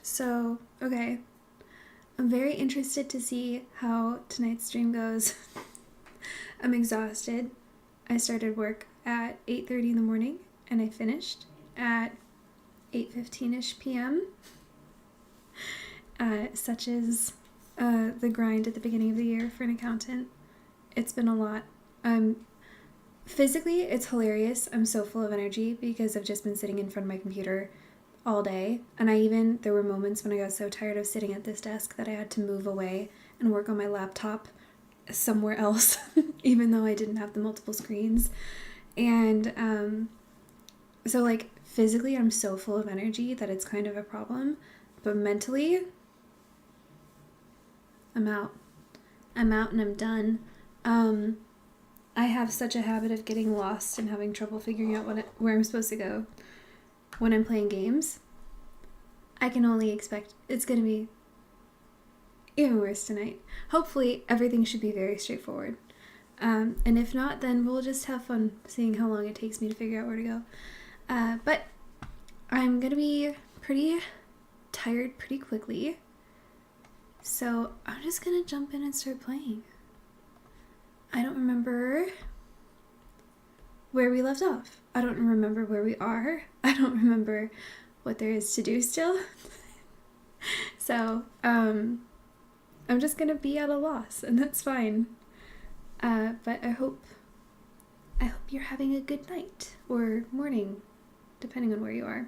So, okay. I'm very interested to see how tonight's stream goes. I'm exhausted. I started work at 8:30 in the morning and I finished at 8:15ish p.m. Such is the grind at the beginning of the year for an accountant. It's been a lot. Physically, it's hilarious. I'm so full of energy because I've just been sitting in front of my computer all day. And there were moments when I got so tired of sitting at this desk that I had to move away and work on my laptop somewhere else, even though I didn't have the multiple screens. And so like physically I'm so full of energy that it's kind of a problem, but mentally I'm out and I'm done. I have such a habit of getting lost and having trouble figuring out where I'm supposed to go when I'm playing games. I can only expect it's going to be even worse tonight. Hopefully everything should be very straightforward. And if not, then we'll just have fun seeing how long it takes me to figure out where to go. But I'm going to be pretty tired pretty quickly. So I'm just going to jump in and start playing. I don't remember where we left off. I don't remember where we are. I don't remember what there is to do still. So, I'm just gonna be at a loss, and that's fine. But I hope you're having a good night or morning, depending on where you are.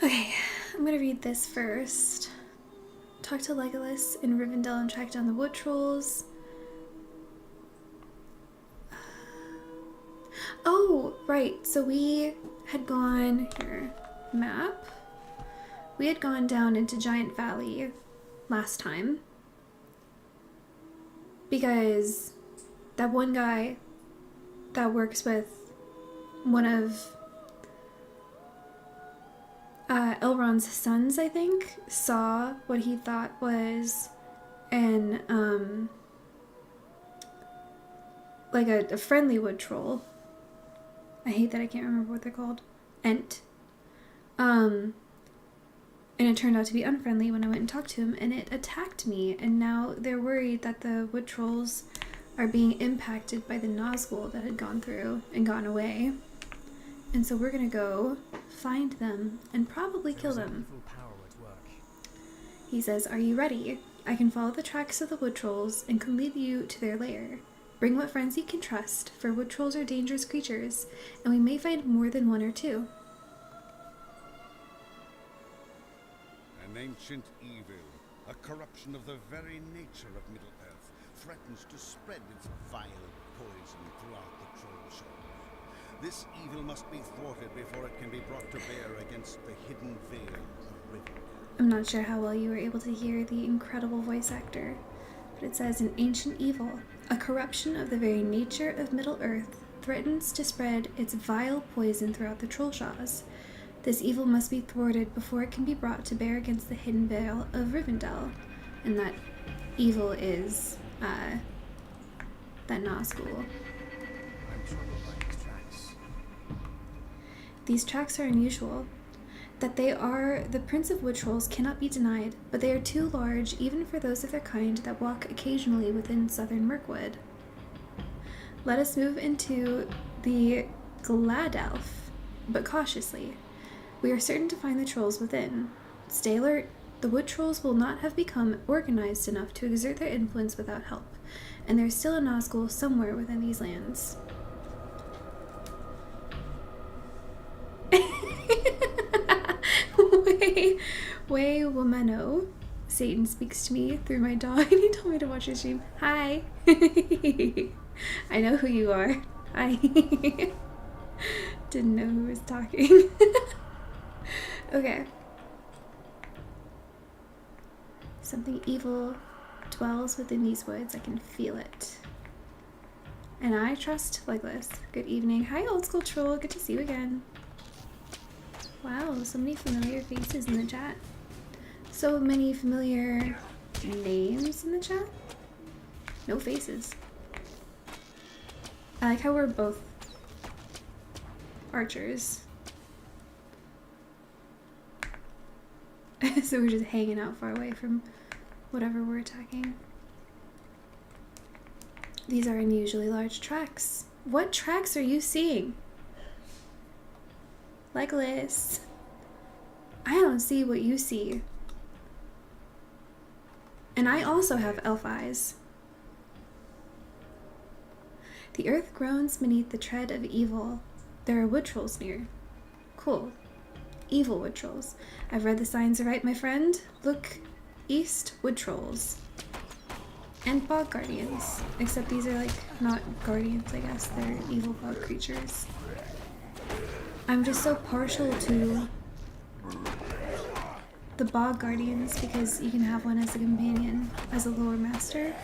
Okay, I'm gonna read this first. Talk to Legolas in Rivendell and track down the wood trolls. Oh, right. So we had gone here. Map. We had gone down into Giant Valley last time because that one guy that works with one of Elrond's sons, I think, saw what he thought was an like a friendly wood troll. I hate that I can't remember what they're called. Ent. And it turned out to be unfriendly when I went and talked to him, and it attacked me, and now they're worried that the wood trolls are being impacted by the Nazgul that had gone through and gone away. And so we're gonna go find them and probably kill them. He says, "Are you ready? I can follow the tracks of the wood trolls and can lead you to their lair. Bring what friends you can trust, for wood trolls are dangerous creatures, and we may find more than one or two." An ancient evil, a corruption of the very nature of Middle-earth, threatens to spread its vile poison throughout the troll shores. This evil must be thwarted before it can be brought to bear against the hidden veil of Rivendell. I'm not sure how well you were able to hear the incredible voice actor, but it says an ancient evil, a corruption of the very nature of Middle-earth, threatens to spread its vile poison throughout the trollshaws. This evil must be thwarted before it can be brought to bear against the hidden veil of Rivendell. And that evil is, that Nazgul. I'm troubled by these tracks. These tracks are unusual. That they are the Prince of Wood Trolls cannot be denied, but they are too large even for those of their kind that walk occasionally within southern Mirkwood. Let us move into the Gladelf, but cautiously. We are certain to find the trolls within. Stay alert. The wood trolls will not have become organized enough to exert their influence without help, and there's still a Nazgul somewhere within these lands. Way womano. Satan speaks to me through my dog and he told me to watch your stream. Hi. I know who you are. Hi. Didn't know who was talking. Okay. Something evil dwells within these woods. I can feel it. And I trust Legolas. Good evening. Hi, old school troll. Good to see you again. Wow, so many familiar faces in the chat. So many familiar names in the chat. No faces. I like how we're both archers. So we're just hanging out far away from whatever we're attacking. These are unusually large tracks. What tracks are you seeing? Legolas. I don't see what you see. And I also have elf eyes. The earth groans beneath the tread of evil. There are wood trolls near. Cool. Evil wood trolls. I've read the signs right, my friend. Look east, wood trolls. And bog guardians. Except these are like not guardians, I guess. They're evil bog creatures. I'm just so partial to the bog guardians because you can have one as a companion, as a lower master.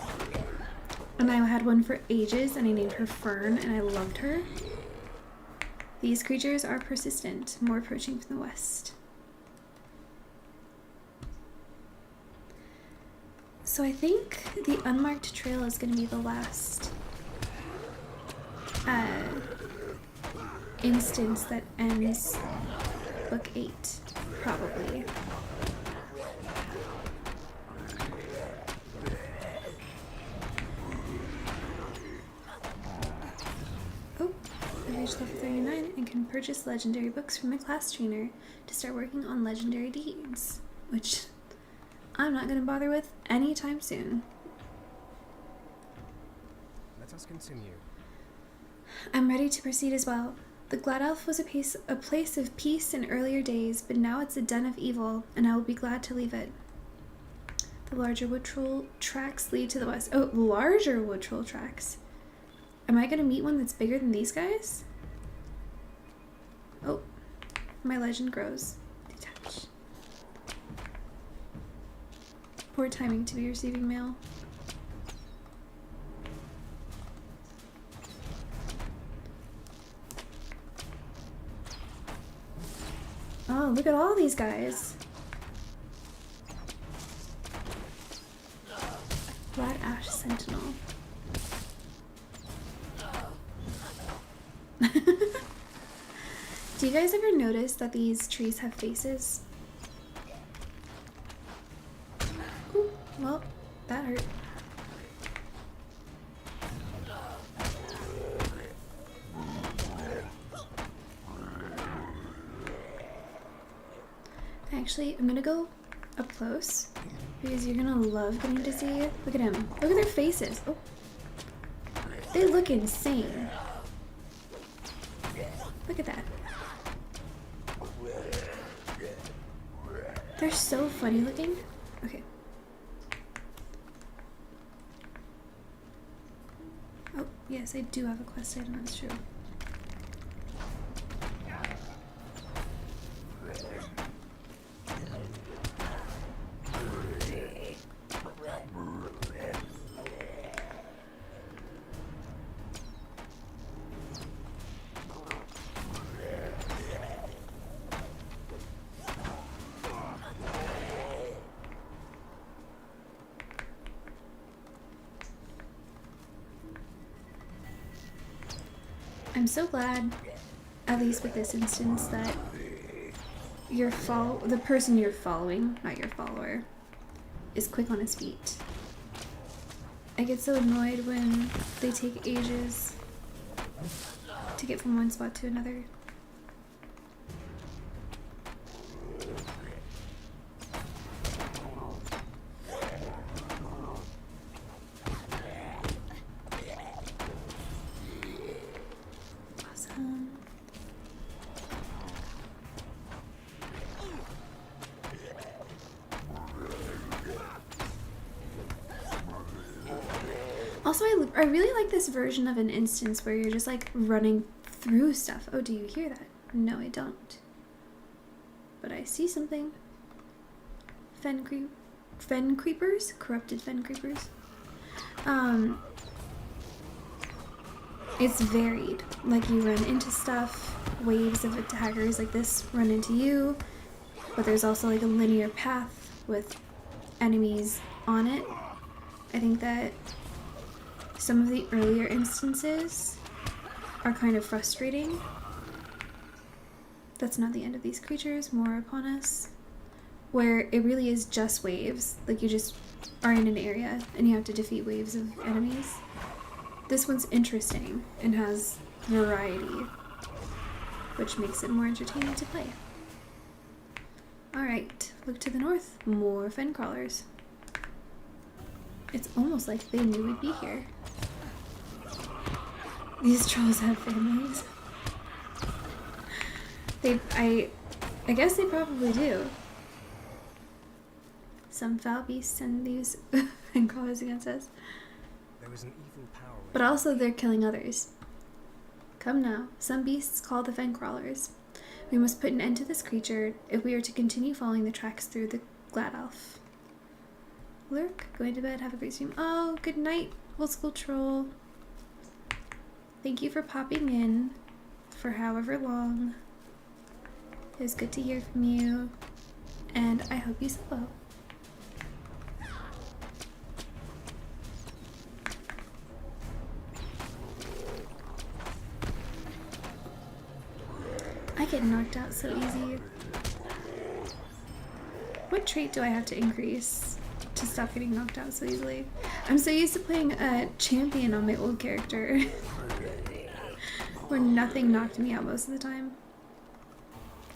And I had one for ages and I named her Fern and I loved her. These creatures are persistent, more approaching from the west. So I think the unmarked trail is going to be the last instance that ends book 8, probably. Oh, I reached level 39 and can purchase legendary books from my class trainer to start working on legendary deeds, which I'm not going to bother with anytime soon. Let us continue. I'm ready to proceed as well. The Glad Elf was a place of peace in earlier days, but now it's a den of evil, and I will be glad to leave it. The larger wood troll tracks lead to the west. Oh, larger wood troll tracks. Am I going to meet one that's bigger than these guys? Oh, my legend grows. Detach. Poor timing to be receiving mail. Oh, look at all these guys. Black Ash Sentinel. Do you guys ever notice that these trees have faces? Ooh, well, that hurt. Actually, I'm gonna go up close because you're gonna love getting to see it. Look at him. Look at their faces. Oh, they look insane. Look at that. They're so funny looking. Okay. Oh, yes, I do have a quest item, that's true. I'm so glad, at least with this instance, that the person you're following, not your follower, is quick on his feet. I get so annoyed when they take ages to get from one spot to another. Also, I really like this version of an instance where you're just like running through stuff. Oh, do you hear that? No, I don't. But I see something. Fen creepers? Corrupted fen creepers. It's varied. Like you run into stuff, waves of attackers like this run into you, but there's also like a linear path with enemies on it. I think that some of the earlier instances are kind of frustrating. That's not the end of these creatures. More upon us. where it really is just waves. Like you just are in an area and you have to defeat waves of enemies. This one's interesting and has variety, which makes it more entertaining to play. Alright, look to the north. More fen crawlers. It's almost like they knew we'd be here. These trolls have families. I guess they probably do. Some foul beasts send these fen crawlers against us. There was an evil power. But also they're killing others. Come now, some beasts call the fen crawlers. We must put an end to this creature if we are to continue following the tracks through the Glad Elf. Lurk, going to bed, have a great stream. Oh, good night, old school troll. Thank you for popping in for however long. It was good to hear from you, and I hope you sleep well. I get knocked out so easy. What trait do I have to increase to stop getting knocked out so easily? I'm so used to playing a champion on my old character where nothing knocked me out most of the time.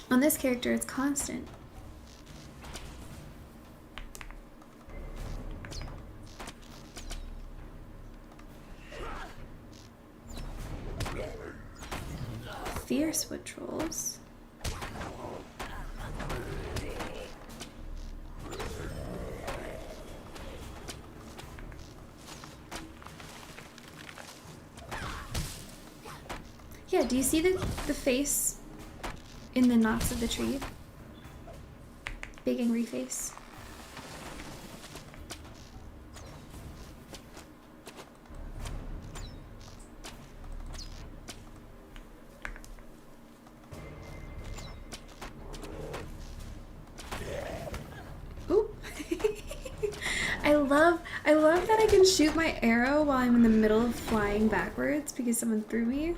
On this character, it's constant. Fierce wood trolls. Yeah, do you see the face in the knots of the tree? Big angry face. Ooh. I love that I can shoot my arrow while I'm in the middle of flying backwards because someone threw me.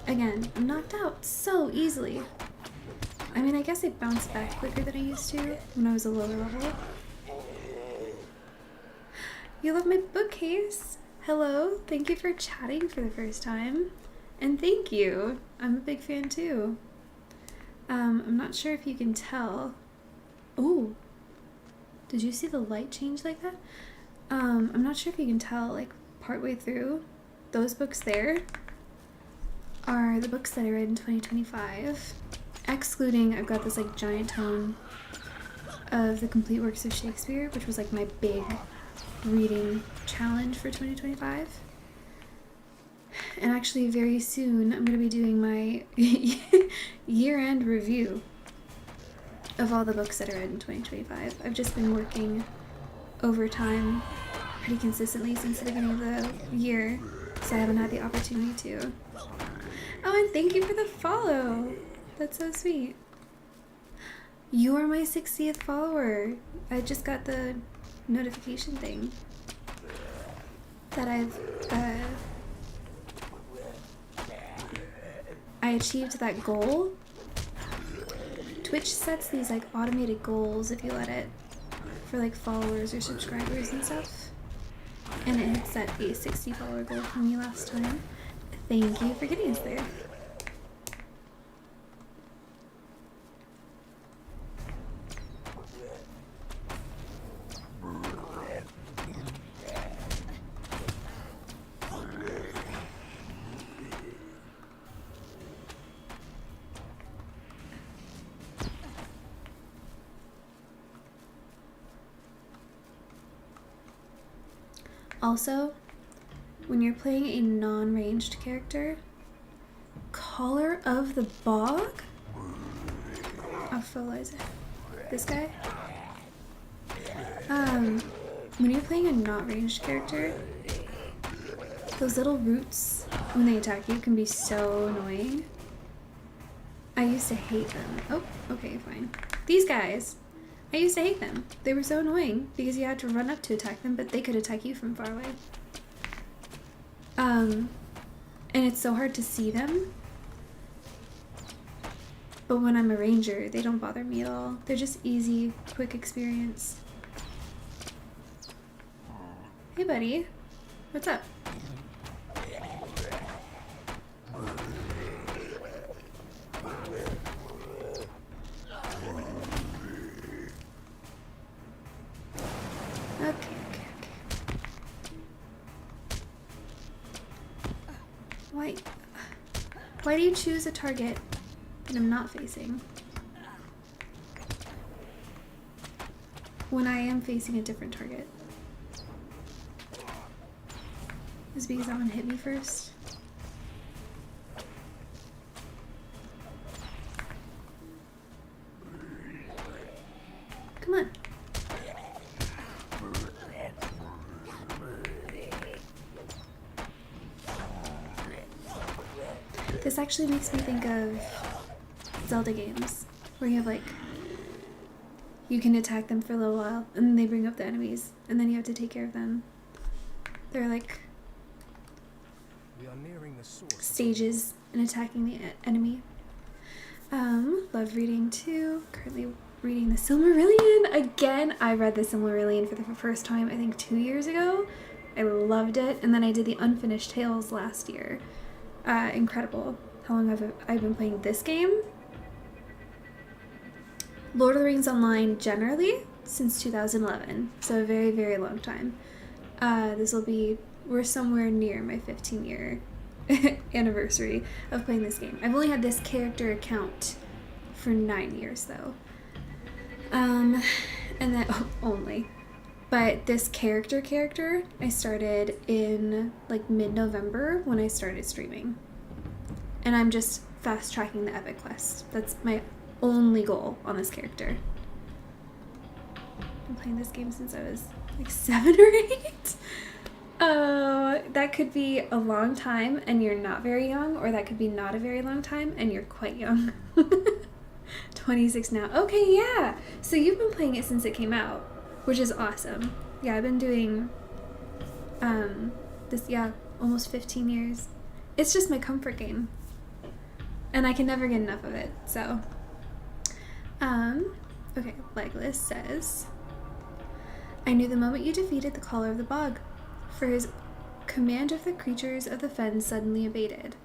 Again, I'm knocked out so easily. I mean, I guess I bounced back quicker than I used to when I was a lower level. You love my bookcase? Hello, thank you for chatting for the first time. And thank you. I'm a big fan too. I'm not sure if you can tell. Oh, did you see the light change like that? I'm not sure if you can tell, like partway through, those books there are the books that I read in 2025, excluding I've got this like giant tome of the complete works of Shakespeare, which was like my big reading challenge for 2025. And actually very soon I'm going to be doing my year-end review of all the books that I read in 2025. I've just been working overtime pretty consistently since the beginning of the year, so I haven't had the opportunity to. Oh, and thank you for the follow. That's so sweet. You are my 60th follower. I just got the notification thing that I achieved that goal. Twitch sets these like automated goals if you let it for like followers or subscribers and stuff. And it set a 60 follower goal for me last time. Thank you for getting us there. Also, when you're playing a non-ranged character, Caller of the Bog? I'll fertilize it. This guy? When you're playing a not ranged character, those little roots, when they attack you, can be so annoying. I used to hate them. Oh, okay, fine. These guys! I used to hate them. They were so annoying because you had to run up to attack them, but they could attack you from far away. And it's so hard to see them But when I'm a ranger, they don't bother me at all. They're just easy, quick experience. Hey, buddy. What's up? Okay. Why do you choose a target that I'm not facing when I am facing a different target? Is it because that one hit me first? Come on. This actually makes me think of Zelda games, where you have like, you can attack them for a little while, and then they bring up the enemies, and then you have to take care of them. They're like We are nearing the source. Stages in attacking the enemy. Love reading too. Currently reading the Silmarillion again. I read the Silmarillion for the first time, I think 2 years ago. I loved it, and then I did the Unfinished Tales last year. Incredible. How long have I been playing this game? Lord of the Rings Online generally since 2011, so a very, very long time. We're somewhere near my 15-year anniversary of playing this game. I've only had this character account for 9 years though. And then only. But this character, I started in like mid-November when I started streaming. And I'm just fast tracking the epic quest. That's my only goal on this character. I've been playing this game since I was like 7 or 8. Oh, that could be a long time and you're not very young, or that could be not a very long time and you're quite young. 26 now. Okay, yeah. So you've been playing it since it came out, which is awesome. Yeah, I've been doing almost 15 years. It's just my comfort game. And I can never get enough of it. So okay, Legolas says, I knew the moment you defeated the caller of the bog, for his command of the creatures of the fen suddenly abated.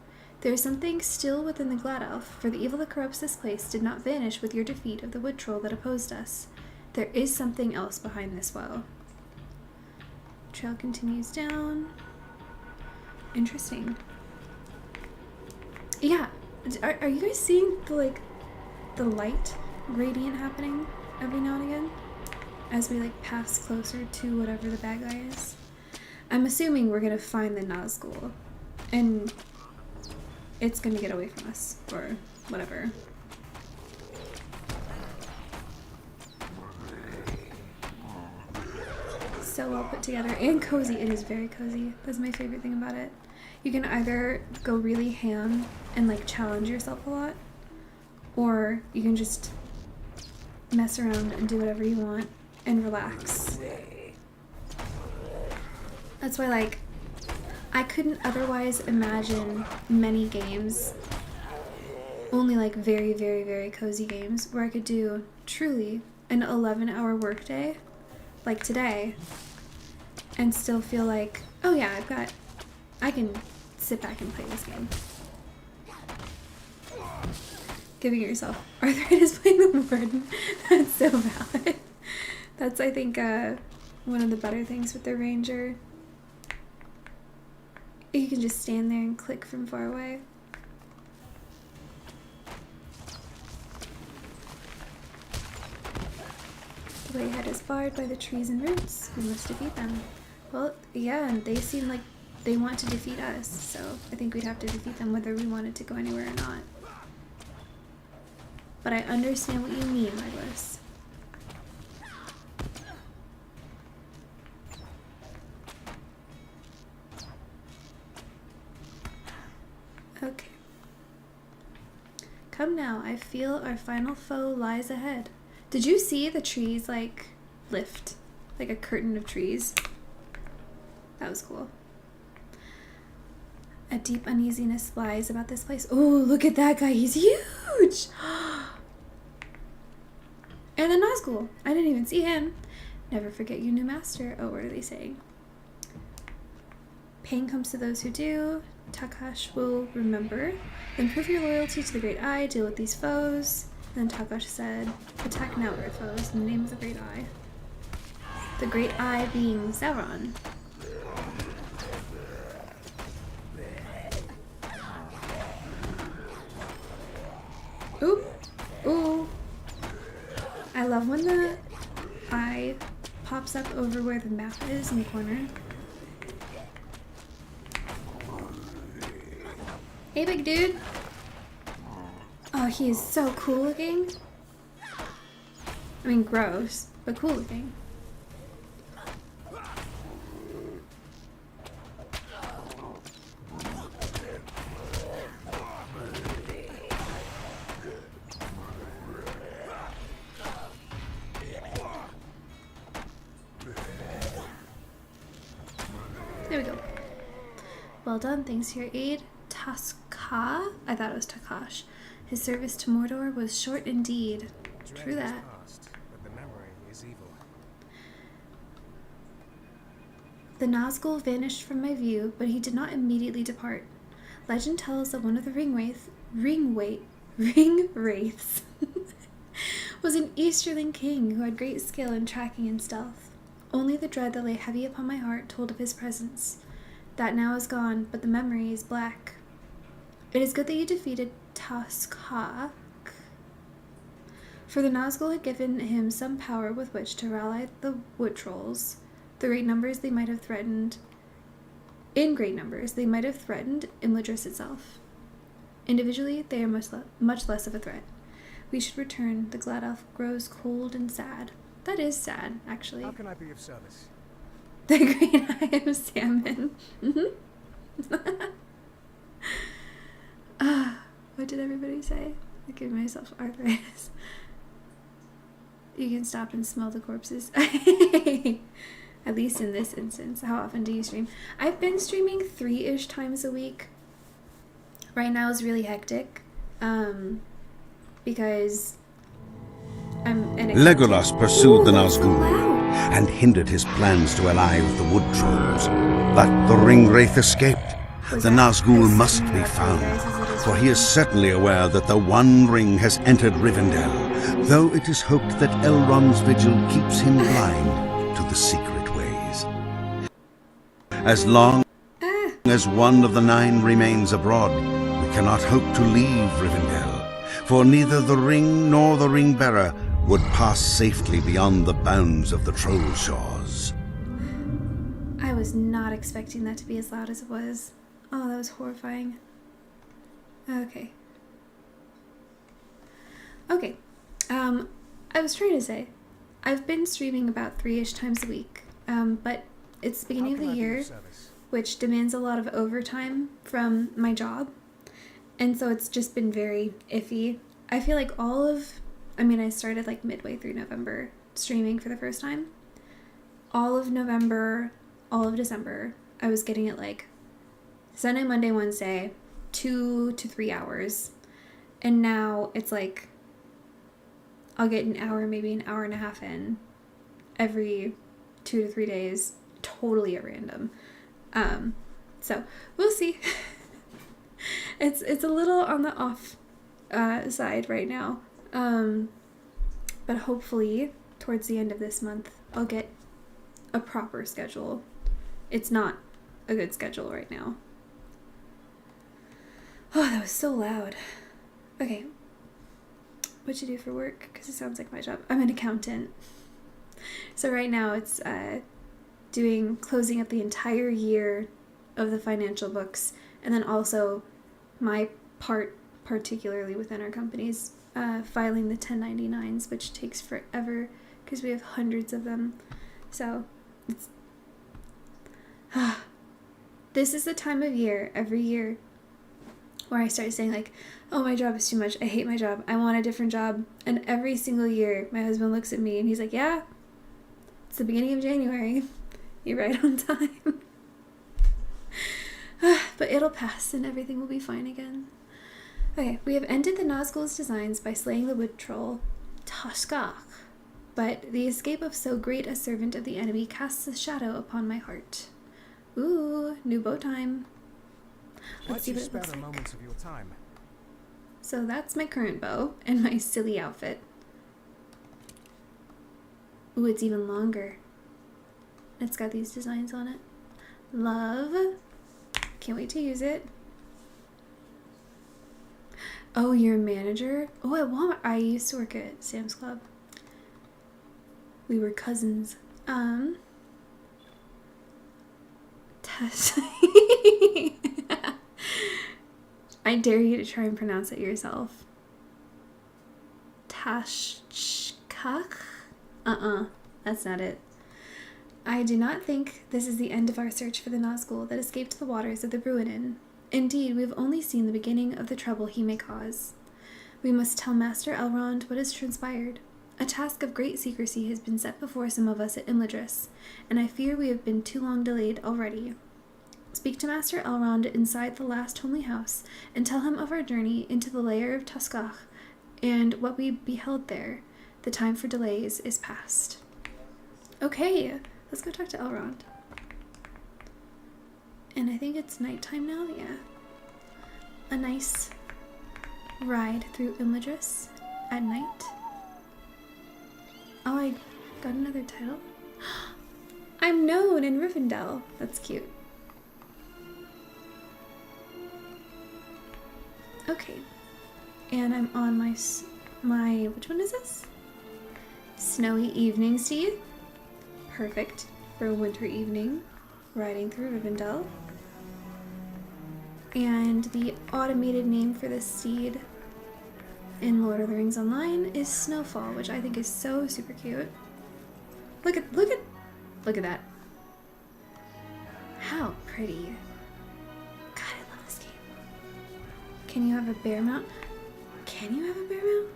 There is something still within the Glad Elf, for the evil that corrupts this place did not vanish with your defeat of the wood troll that opposed us. There is something else behind this woe. Trail continues down. Interesting. Yeah. Are you guys seeing the light gradient happening every now and again as we pass closer to whatever the bad guy is? I'm assuming we're gonna find the Nazgul and it's gonna get away from us or whatever. So well put together and cozy. It is very cozy. That's my favorite thing about it. You can either go really ham and challenge yourself a lot, or you can just mess around and do whatever you want and relax. That's why I couldn't otherwise imagine many games, only very, very, very cozy games, where I could do truly an 11-hour workday like today and still feel like, oh yeah, I can sit back and play this game. Giving yourself arthritis playing the warden. That's so valid. That's, I think, one of the better things with the ranger. You can just stand there and click from far away. The way ahead is barred by the trees and roots. We must defeat them. Well, yeah, and they seem like they want to defeat us, so I think we'd have to defeat them whether we wanted to go anywhere or not. But I understand what you mean, Legolas. Okay. Come now, I feel our final foe lies ahead. Did you see the trees lift? Like a curtain of trees? That was cool. A deep uneasiness lies about this place. Oh, look at that guy. He's huge. Nazgul! I didn't even see him. Never forget your new master. Oh, what are they saying? Pain comes to those who do. Takash will remember. Then prove your loyalty to the Great Eye. Deal with these foes. Then Takash said, attack now our foes in the name of the Great Eye. The Great Eye being Sauron. Ooh. Ooh. I love when the eye pops up over where the map is in the corner. Hey, big dude. Oh, he is so cool looking. I mean, gross, but cool looking. There we go. Well done, thanks for your aid. Taska? I thought it was Takash. His service to Mordor was short indeed. True that. Past, but the memory is evil. The Nazgul vanished from my view, but he did not immediately depart. Legend tells that one of the ring wraiths was an Easterling king who had great skill in tracking and stealth. Only the dread that lay heavy upon my heart told of his presence. That now is gone, but the memory is black. It is good that you defeated Taskak, for the Nazgul had given him some power with which to rally the wood trolls. In great numbers, they might have threatened Imladris itself. Individually, they are much less of a threat. We should return. The glad elf grows cold and sad. That is sad, actually. How can I be of service? The green eye of salmon. What did everybody say? I gave myself arthritis. You can stop and smell the corpses. At least in this instance. How often do you stream? I've been streaming 3-ish times a week. Right now is really hectic. Because Legolas pursued the Nazgul and hindered his plans to ally with the wood trolls. But the ring wraith escaped. The Nazgul must be found, for he is certainly aware that the One Ring has entered Rivendell, though it is hoped that Elrond's vigil keeps him blind to the secret ways. As long as one of the 9 remains abroad, we cannot hope to leave Rivendell, for neither the ring nor the ring-bearer would pass safely beyond the bounds of the troll shores. I was not expecting that to be as loud as it was. Oh, that was horrifying. Okay. I was trying to say, I've been streaming about 3-ish times a week, but it's the beginning of the year, which demands a lot of overtime from my job, and so it's just been very iffy. I feel like I started like midway through November streaming for the first time. All of November, all of December, I was getting it like Sunday, Monday, Wednesday, 2 to 3 hours. And now it's like I'll get an hour, maybe an hour and a half in every 2 to 3 days, totally at random. So we'll see. It's a little on the off side right now. But hopefully towards the end of this month, I'll get a proper schedule. It's not a good schedule right now. Oh, that was so loud. Okay. What you do for work? Because it sounds like my job. I'm an accountant. So right now it's closing up the entire year of the financial books, and then also my part, particularly within our companies, filing the 1099s, which takes forever because we have hundreds of them. So it's this is the time of year every year where I start saying like, oh, my job is too much. I hate my job. I want a different job. And every single year my husband looks at me and he's like, yeah, it's the beginning of January. You're right on time. But it'll pass and everything will be fine again. Okay, we have ended the Nazgul's designs by slaying the wood troll Taskak, but the escape of so great a servant of the enemy casts a shadow upon my heart. Ooh, new bow time. Let's see what it looks like. Moments of your time. So that's my current bow and my silly outfit. Ooh, it's even longer. It's got these designs on it. Love. Can't wait to use it. Oh, you're a manager? Oh, at Walmart. I used to work at Sam's Club. We were cousins. I dare you to try and pronounce it yourself. Tashkach? That's not it. I do not think this is the end of our search for the Nazgul that escaped the waters of the Bruinen. Indeed, we have only seen the beginning of the trouble he may cause. We must tell Master Elrond what has transpired. A task of great secrecy has been set before some of us at Imladris, and I fear we have been too long delayed already. Speak to Master Elrond inside the last homely house, and tell him of our journey into the lair of Toskach, and what we beheld there. The time for delays is past. Okay, let's go talk to Elrond. And I think it's nighttime now, yeah. A nice ride through Imladris at night. Oh, I got another title. I'm known in Rivendell. That's cute. Okay. And I'm on my which one is this? Snowy Evening Steed. Perfect for a winter evening riding through Rivendell. And the automated name for this steed in Lord of the Rings Online is Snowfall, which I think is so super cute. Look at that. How pretty. God, I love this game. Can you have a bear mount? Can you have a bear mount?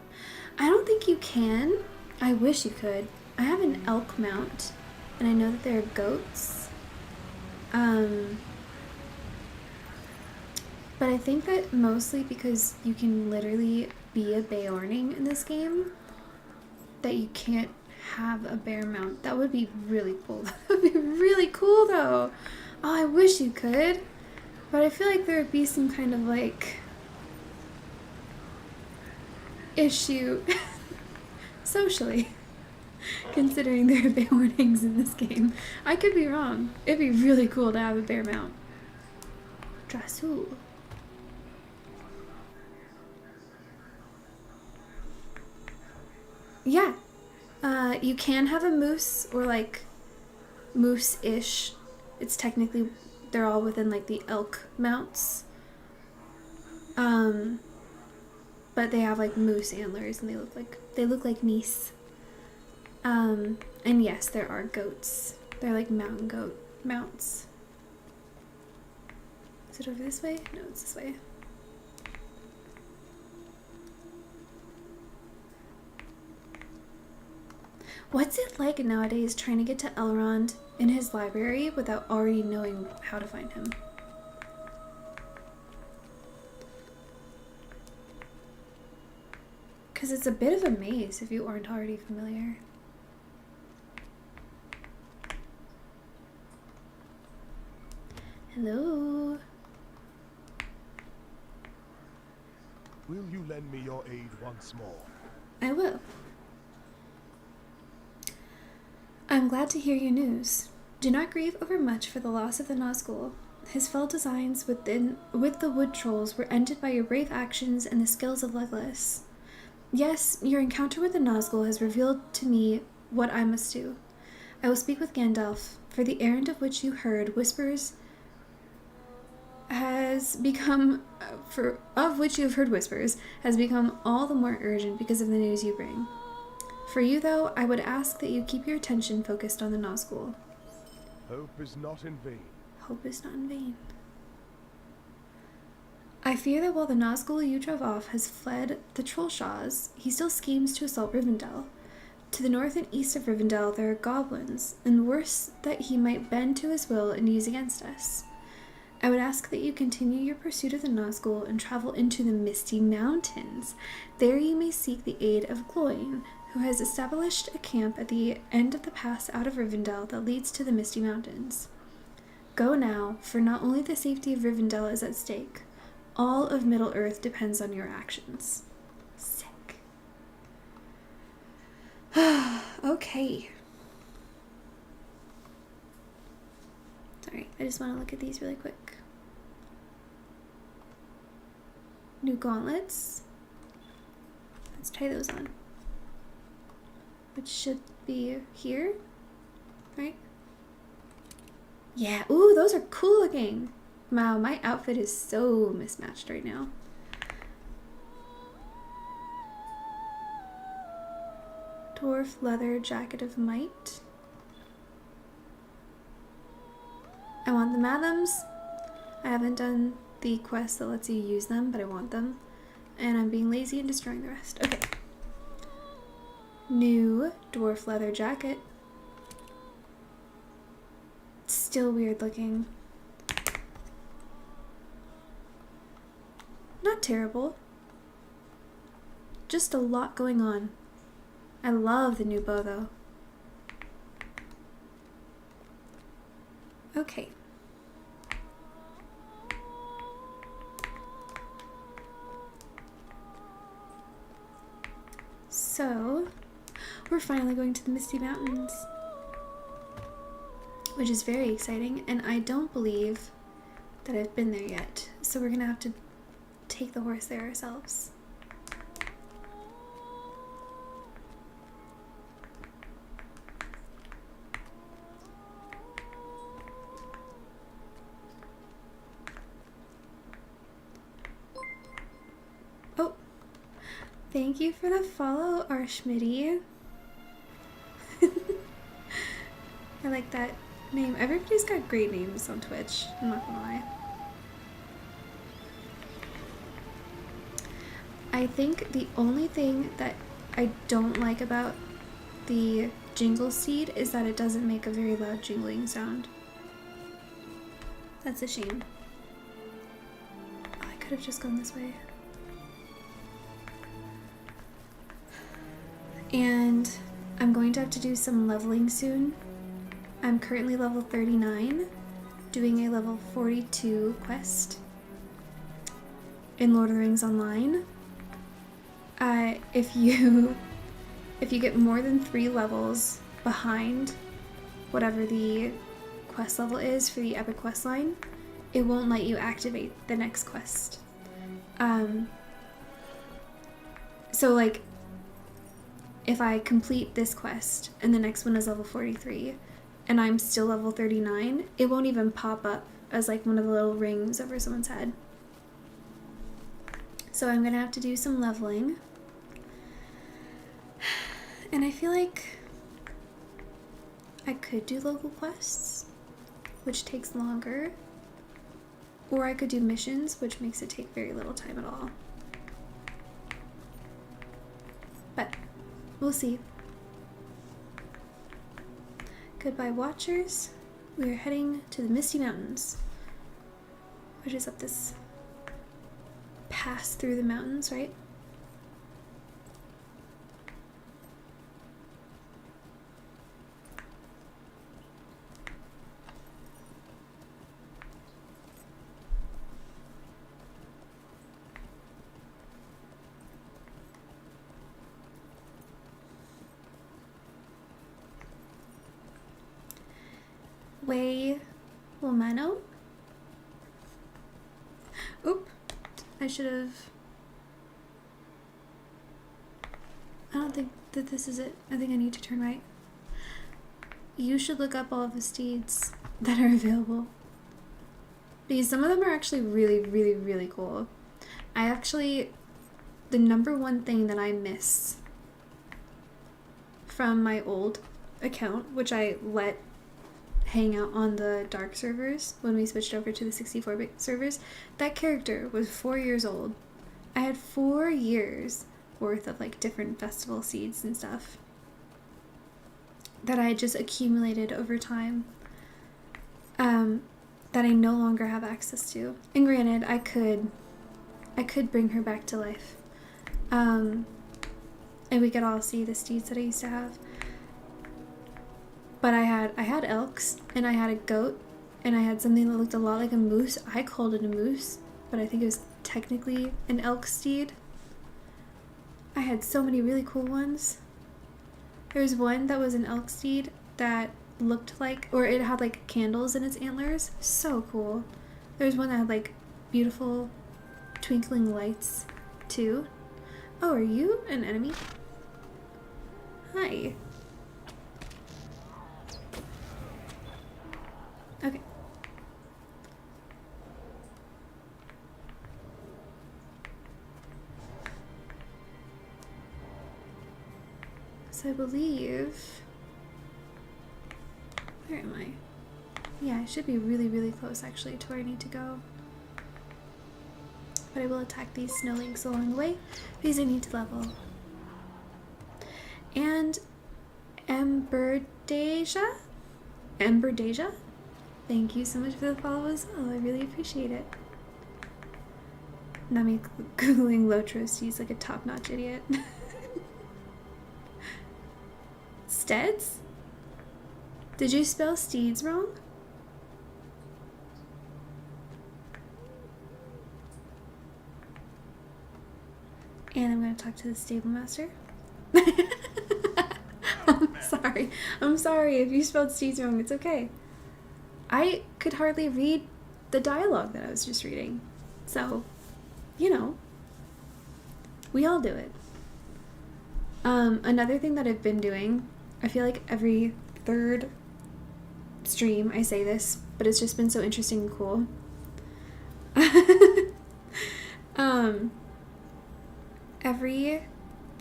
I don't think you can. I wish you could. I have an elk mount, and I know that there are goats. But I think that mostly because you can literally be a Beorning in this game, that you can't have a bear mount. That would be really cool. That would be really cool, though. Oh, I wish you could. But I feel like there would be some kind of, like, issue socially, considering there are Beornings in this game. I could be wrong. It'd be really cool to have a bear mount. Drasul. Yeah. You can have a moose, or like moose-ish. It's technically, they're all within like the elk mounts. But they have like moose antlers, and they look like meese. And yes, there are goats. They're like mountain goat mounts. Is it over this way? No, it's this way. What's it like nowadays trying to get to Elrond in his library without already knowing how to find him? Because it's a bit of a maze if you aren't already familiar. Hello. Will you lend me your aid once more? I will. I'm glad to hear your news. Do not grieve over much for the loss of the Nazgul. His fell designs with the wood trolls were ended by your brave actions and the skills of Legolas. Yes, your encounter with the Nazgul has revealed to me what I must do. I will speak with Gandalf, for the errand of which you heard whispers has become all the more urgent because of the news you bring. For you, though, I would ask that you keep your attention focused on the Nazgul. Hope is not in vain. Hope is not in vain. I fear that while the Nazgul you drove off has fled the Trollshaws, he still schemes to assault Rivendell. To the north and east of Rivendell there are goblins, and worse that he might bend to his will and use against us. I would ask that you continue your pursuit of the Nazgul and travel into the Misty Mountains. There you may seek the aid of Gloin, who has established a camp at the end of the pass out of Rivendell that leads to the Misty Mountains. Go now, for not only the safety of Rivendell is at stake, all of Middle-earth depends on your actions. Sick. Okay. Sorry, I just want to look at these really quick. New gauntlets. Let's try those on. Which should be here, right? Yeah, ooh, those are cool looking. Wow, my outfit is so mismatched right now. Dwarf leather jacket of might. I want the Mathams. I haven't done the quest that lets you use them, but I want them. And I'm being lazy and destroying the rest. Okay. New dwarf leather jacket. Still weird looking. Not terrible. Just a lot going on. I love the new bow though. Okay. So, we're finally going to the Misty Mountains, which is very exciting, and I don't believe that I've been there yet, so we're gonna have to take the horse there ourselves. Oh, thank you for the follow, Arshmidi. I like that name. Everybody's got great names on Twitch, I'm not gonna lie. I think the only thing that I don't like about the jingle seed is that it doesn't make a very loud jingling sound. That's a shame. Oh, I could have just gone this way. And I'm going to have to do some leveling soon. I'm currently level 39, doing a level 42 quest in Lord of the Rings Online. If you get more than 3 levels behind whatever the quest level is for the epic quest line, it won't let you activate the next quest. So like, if I complete this quest and the next one is level 43 and I'm still level 39, it won't even pop up as like one of the little rings over someone's head. So I'm gonna have to do some leveling. And I feel like I could do local quests, which takes longer, or I could do missions, which makes it take very little time at all. But we'll see. Goodbye, watchers. We are heading to the Misty Mountains, which is up this pass through the mountains, right? Way Womano? Oop. I should have... I don't think that this is it. I think I need to turn right. You should look up all of the steeds that are available, because some of them are actually really, really, really cool. The number one thing that I miss from my old account, which I let hang out on the dark servers when we switched over to the 64-bit servers, that character was 4 years old. I had 4 years worth of like different festival seeds and stuff that I had just accumulated over time, that I no longer have access to. And granted, I could bring her back to life. and we could all see the steeds that I used to have. But I had elks, and I had a goat, and I had something that looked a lot like a moose. I called it a moose, but I think it was technically an elk steed. I had so many really cool ones. There was one that was an elk steed that looked like, or it had like candles in its antlers. So cool. There was one that had like beautiful twinkling lights too. Oh, are you an enemy? Hi. Okay. So I believe... Where am I? Yeah, I should be really, really close actually to where I need to go. But I will attack these snowlinks along the way because I need to level. And Emberdeja? Emberdeja? Thank you so much for the follow as well. I really appreciate it. Not me googling Lotro steeds like a top-notch idiot. Steads? Did you spell steeds wrong? And I'm going to talk to the stable master. I'm sorry if you spelled steeds wrong. It's okay. I could hardly read the dialogue that I was just reading. So, you know, we all do it. Another thing that I've been doing, I feel like every third stream I say this, but it's just been so interesting and cool. Every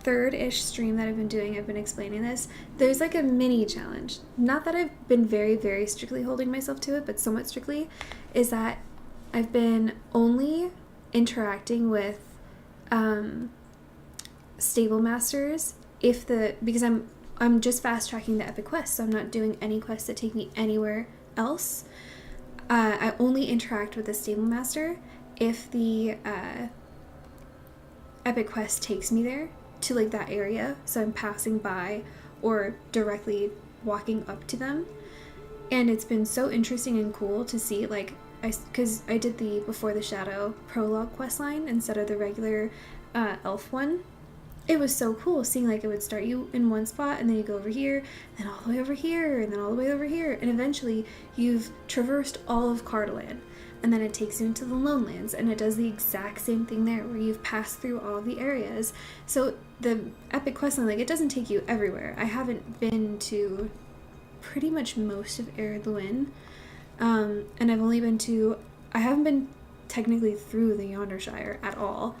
third-ish stream that I've been doing, I've been explaining this. There's like a mini challenge. Not that I've been very, very strictly holding myself to it, but somewhat strictly, is that I've been only interacting with stable masters because I'm just fast tracking the epic quests, so I'm not doing any quests that take me anywhere else. I only interact with the stable master if the epic quest takes me there to like that area, so I'm passing by or directly walking up to them. And it's been so interesting and cool to see, like, because I did the Before the Shadow prologue questline instead of the regular elf one. It was so cool seeing like it would start you in one spot and then you go over here, then all the way over here, and then all the way over here, and eventually you've traversed all of Cardaland. And then it takes you into the Lonelands, and it does the exact same thing there, where you've passed through all the areas. So the epic questline, like, it doesn't take you everywhere. I haven't been to pretty much most of Eredluin, and I haven't been technically through the Yondershire at all,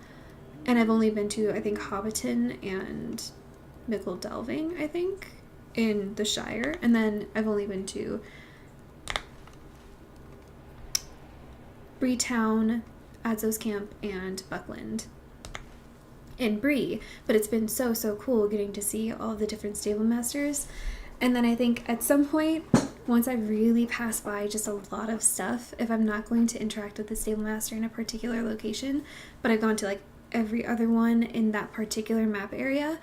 and I've only been to, I think, Hobbiton and Mickle Delving, I think, in the Shire, and then I've only been to Breetown, Adzo's Camp, and Buckland in Bree. But it's been so cool getting to see all the different stable masters. And then I think at some point, once I really pass by just a lot of stuff, if I'm not going to interact with the stable master in a particular location, but I've gone to like every other one in that particular map area,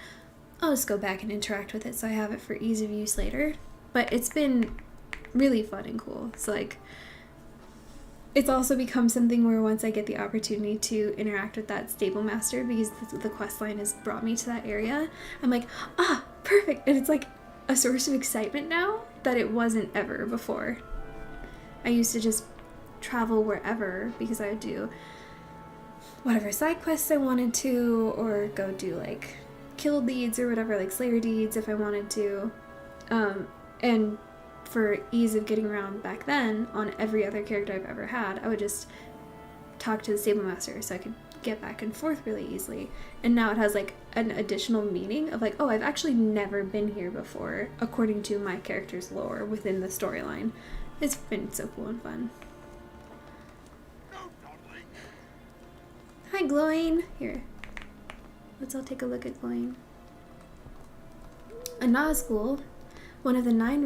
I'll just go back and interact with it so I have it for ease of use later. But it's been really fun and cool. So like, it's also become something where once I get the opportunity to interact with that stable master, because the quest line has brought me to that area, I'm like, perfect. And it's like a source of excitement now that it wasn't ever before. I used to just travel wherever because I would do whatever side quests I wanted to, or go do like kill deeds or whatever, like slayer deeds if I wanted to. And for ease of getting around back then, on every other character I've ever had, I would just talk to the stable master so I could get back and forth really easily. And now it has like an additional meaning of like, oh, I've actually never been here before according to my character's lore within the storyline. It's been so cool and fun. Hi, Gloin. Here, let's all take a look at Gloin. A Nazgul, one of the 9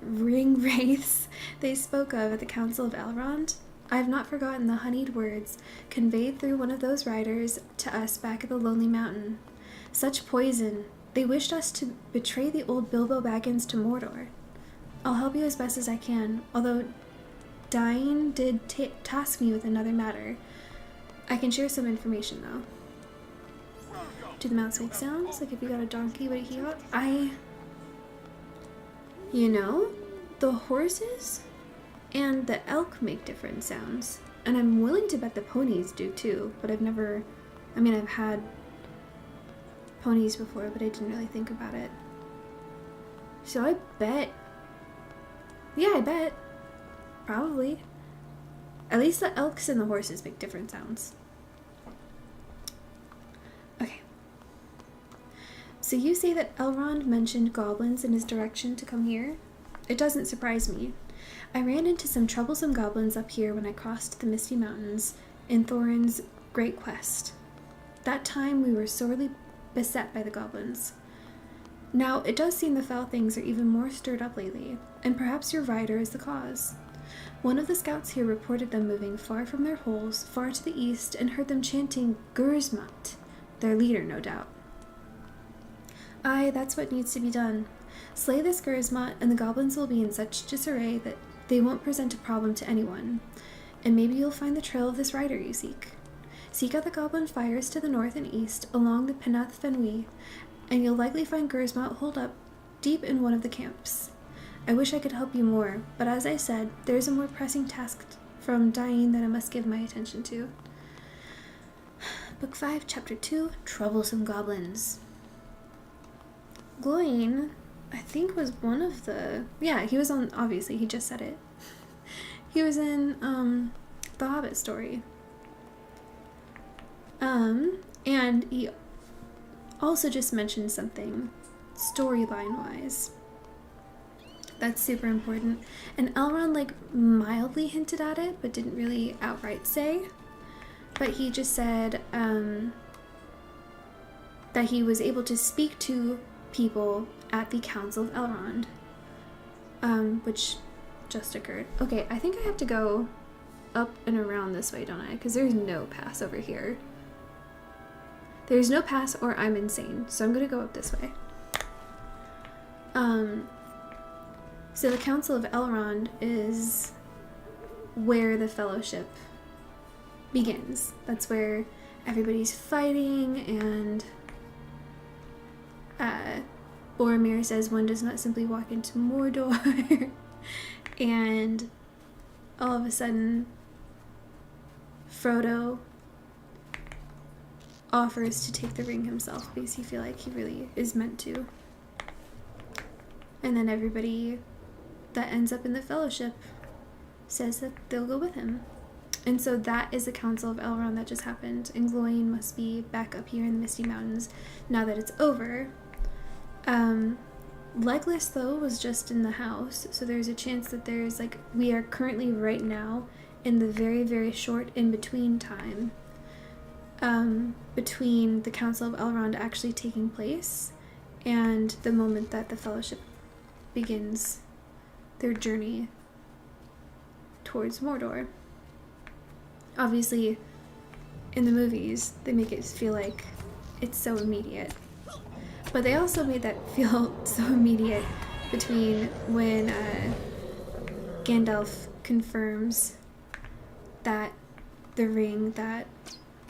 ring wraiths they spoke of at the Council of Elrond. I have not forgotten the honeyed words conveyed through one of those riders to us back at the Lonely Mountain. Such poison They wished us to betray the old Bilbo Baggins to Mordor. I'll help you as best as I can, although Dain did task me with another matter. I can share some information, though. Do the mouths make sounds? Like if you got a donkey, what he got? You know, the horses and the elk make different sounds. And I'm willing to bet the ponies do too, but I've had ponies before, but I didn't really think about it. So I bet. Yeah, I bet. Probably. At least the elks and the horses make different sounds. Okay. So you say that Elrond mentioned goblins in his direction to come here? It doesn't surprise me. I ran into some troublesome goblins up here when I crossed the Misty Mountains in Thorin's great quest. That time we were sorely beset by the goblins. Now, it does seem the foul things are even more stirred up lately, and perhaps your rider is the cause. One of the scouts here reported them moving far from their holes, far to the east, and heard them chanting Gurzmat, their leader, no doubt. Aye, that's what needs to be done. Slay this Gurzmat, and the goblins will be in such disarray that they won't present a problem to anyone, and maybe you'll find the trail of this rider you seek. Seek out the goblin fires to the north and east, along the Penath Fenwi, and you'll likely find Gurzmat holed up deep in one of the camps. I wish I could help you more, but as I said, there's a more pressing task from Dain that I must give my attention to. Book 5, Chapter 2, Troublesome Goblins. Gloin, I think, was one of the... Yeah, he was on... Obviously, he just said it. He was in The Hobbit story. And he also just mentioned something storyline-wise that's super important. And Elrond, like, mildly hinted at it, but didn't really outright say. But he just said that he was able to speak to people at the Council of Elrond, which just occurred. Okay, I think I have to go up and around this way, don't I? Because there's no pass over here. There's no pass or I'm insane, so I'm gonna go up this way. So the Council of Elrond is where the Fellowship begins. That's where everybody's fighting, and Boromir says one does not simply walk into Mordor. And all of a sudden, Frodo offers to take the ring himself because he feels like he really is meant to. And then everybody that ends up in the Fellowship says that they'll go with him. And so that is the Council of Elrond that just happened, and Gloin must be back up here in the Misty Mountains now that it's over. Legolas, though, was just in the house, so there's a chance that there's, like, we are currently right now in the very, very short in-between time between the Council of Elrond actually taking place and the moment that the Fellowship begins their journey towards Mordor. Obviously, in the movies, they make it feel like it's so immediate. But they also made that feel so immediate between when Gandalf confirms that the ring that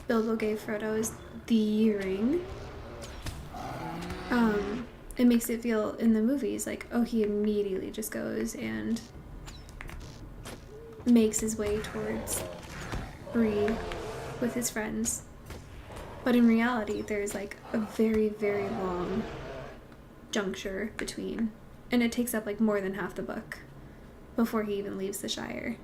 Bilbo gave Frodo is the ring. It makes it feel in the movies like, oh, he immediately just goes and makes his way towards Bree with his friends. But in reality, there's like a very, very long juncture between, and it takes up like more than half the book before he even leaves the Shire.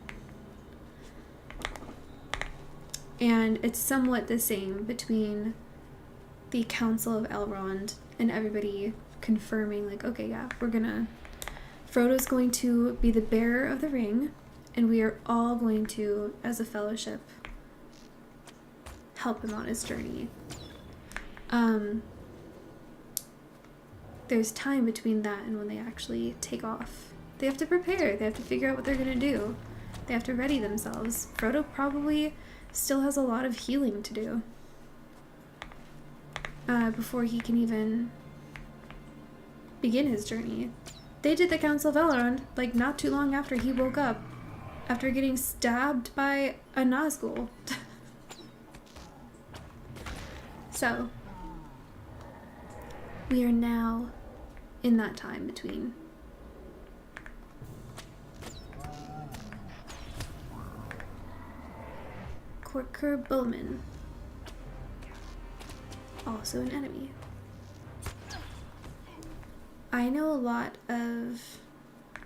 And it's somewhat the same between the Council of Elrond and everybody confirming, like, okay, yeah, Frodo's going to be the bearer of the ring, and we are all going to, as a fellowship, help him on his journey. There's time between that and when they actually take off. They have to prepare. They have to figure out what they're going to do. They have to ready themselves. Frodo probably still has a lot of healing to do before he can even begin his journey. They did the Council of Elrond, like, not too long after he woke up, after getting stabbed by a Nazgul. So, we are now in that time between. Corker Bowman, also an enemy. I know a lot of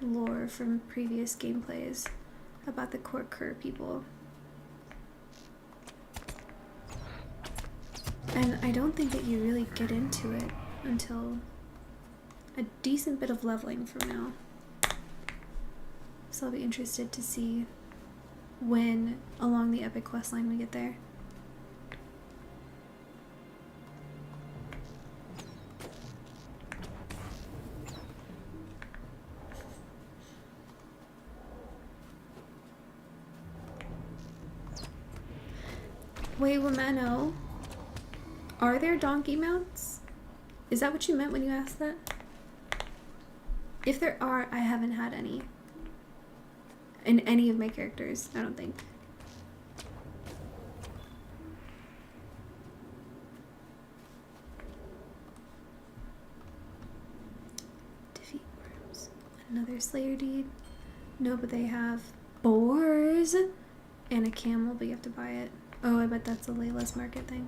lore from previous gameplays about the Corker people. And I don't think that you really get into it until a decent bit of leveling from now. So I'll be interested to see when along the epic quest line we get there. Wait, Wamano, are there donkey mounts? Is that what you meant when you asked that? If there are, I haven't had any. In any of my characters, I don't think. Defeat worms. Another Slayer deed. No, but they have boars and a camel, but you have to buy it. Oh, I bet that's a Layla's Market thing.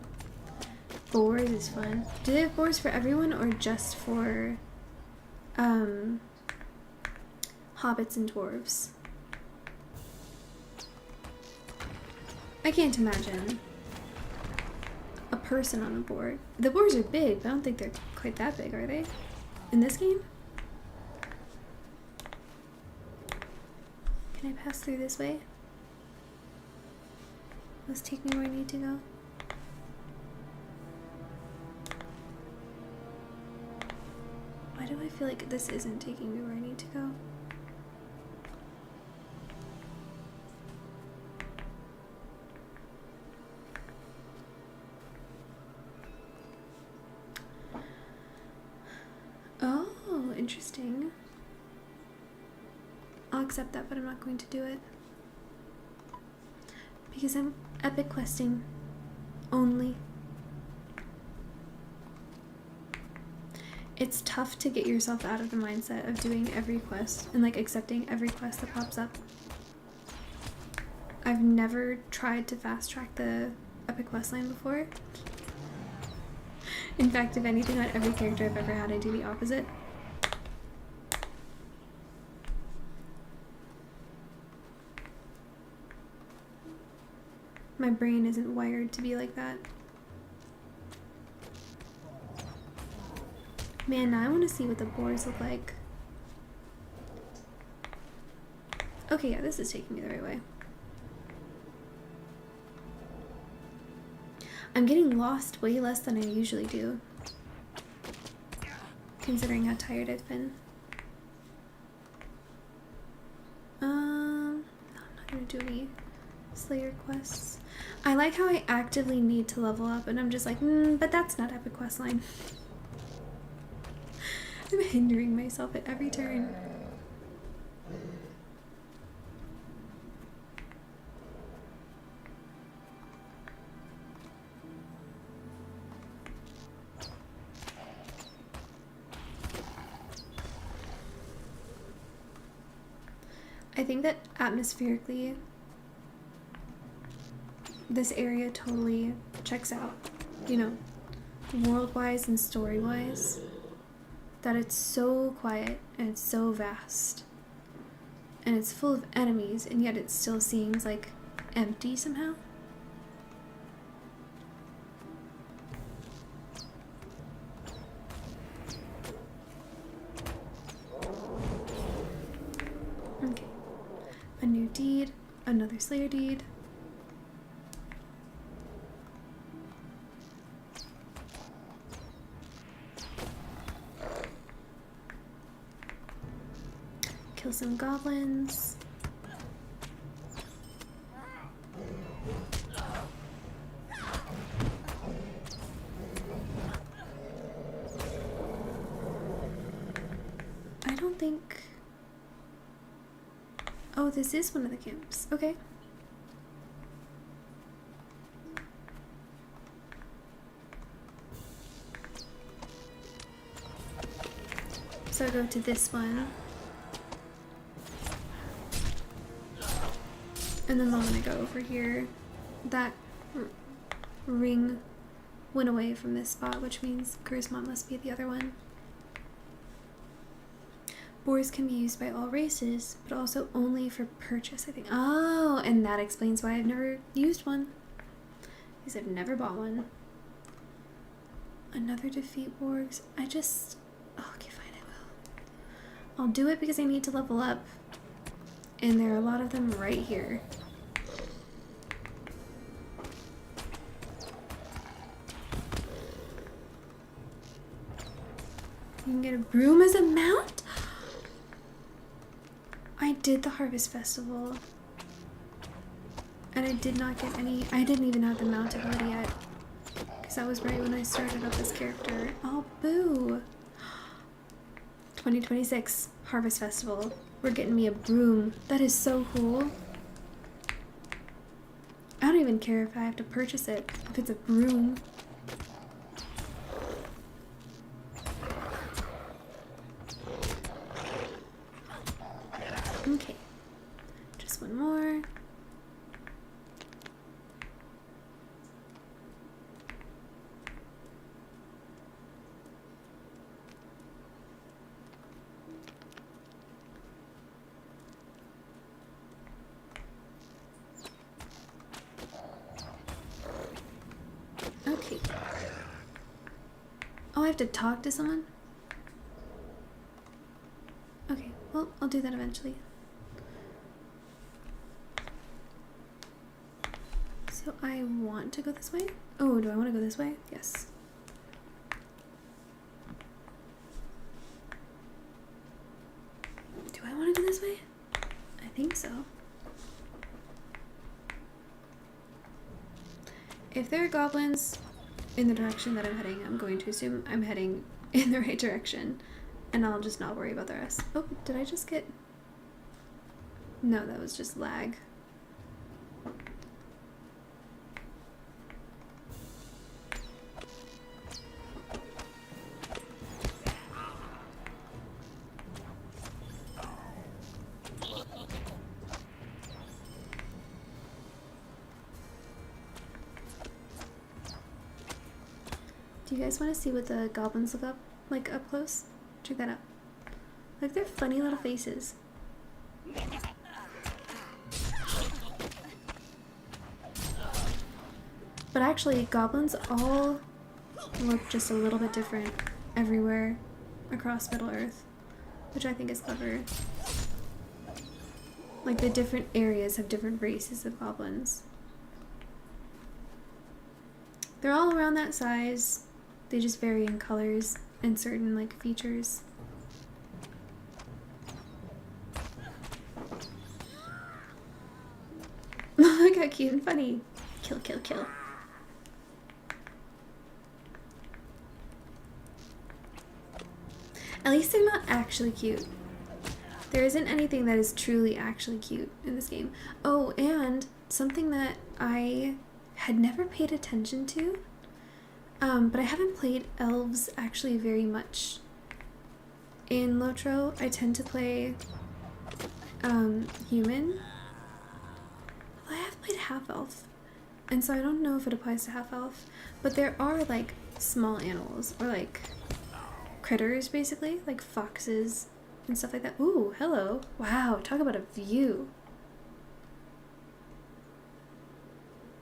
Boars is fun. Do they have boars for everyone or just for hobbits and dwarves? I can't imagine a person on a boar. The boars are big, but I don't think they're quite that big, are they? In this game? Can I pass through this way? Let's take me where I need to go. Why do I feel like this isn't taking me where I need to go? Oh, interesting. I'll accept that, but I'm not going to do it. Because I'm epic questing only. It's tough to get yourself out of the mindset of doing every quest and like accepting every quest that pops up. I've never tried to fast track the epic quest line before. In fact, if anything, on every character I've ever had, I do the opposite. My brain isn't wired to be like that. Man, now I want to see what the boars look like. Okay, yeah, this is taking me the right way. I'm getting lost way less than I usually do, considering how tired I've been. No, I'm not gonna do any Slayer quests. I like how I actively need to level up, and I'm just like, but that's not epic quest line. I'm hindering myself at every turn. I think that atmospherically, this area totally checks out, you know, world-wise and story-wise, that it's so quiet and it's so vast and it's full of enemies, and yet it still seems like empty somehow. Okay, a new deed, another Slayer deed. Kill some goblins. think... Oh, this is one of the camps. Okay. So I go to this one. And then the one I go over here, that ring went away from this spot, which means Charisma must be the other one. Boars can be used by all races, but also only for purchase, I think. Oh, and that explains why I've never used one. Because I've never bought one. Another defeat wargs. Oh, okay, fine, I will. I'll do it because I need to level up. And there are a lot of them right here. You can get a broom as a mount? I did the Harvest Festival. And I did not get any... I didn't even have the mount ability yet. Because that was right when I started up this character. Oh, boo. 2026 Harvest Festival. We're getting me a broom. That is so cool. I don't even care if I have to purchase it. If it's a broom. Okay. Just one more. Okay. Oh, I have to talk to someone? Okay, well, I'll do that eventually. So I want to go this way? Oh, do I want to go this way? Yes. Do I want to go this way? I think so. If there are goblins in the direction that I'm heading, I'm going to assume I'm heading in the right direction. And I'll just not worry about the rest. Oh, did I just get... No, that was just lag. Do you guys want to see what the goblins look like up close? Check that out. Like, they're funny little faces. But actually, goblins all look just a little bit different everywhere across Middle-earth, which I think is clever. Like, the different areas have different races of goblins. They're all around that size. They just vary in colors and certain, like, features. Look how cute and funny. Kill, kill, kill. At least they're not actually cute. There isn't anything that is truly actually cute in this game. Oh, and something that I had never paid attention to, but I haven't played elves actually very much. In Lotro, I tend to play human. I have played half-elf, and so I don't know if it applies to half-elf, but there are like small animals, or like critters basically, like foxes and stuff like that. Ooh, hello. Wow, talk about a view.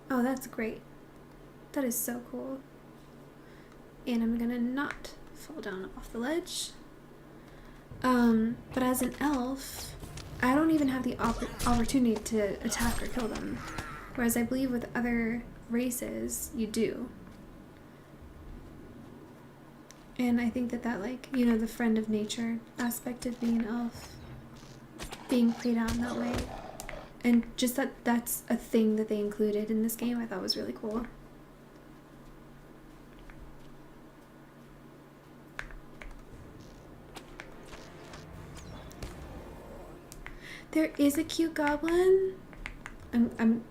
Oh, that's great. That is so cool. And I'm gonna not fall down off the ledge. But as an elf, I don't even have the opportunity to attack or kill them. Whereas I believe with other races, you do. And I think that like, you know, the friend of nature aspect of being an elf, being played out in that way. And just that's a thing that they included in this game, I thought was really cool. There is a cute goblin. Do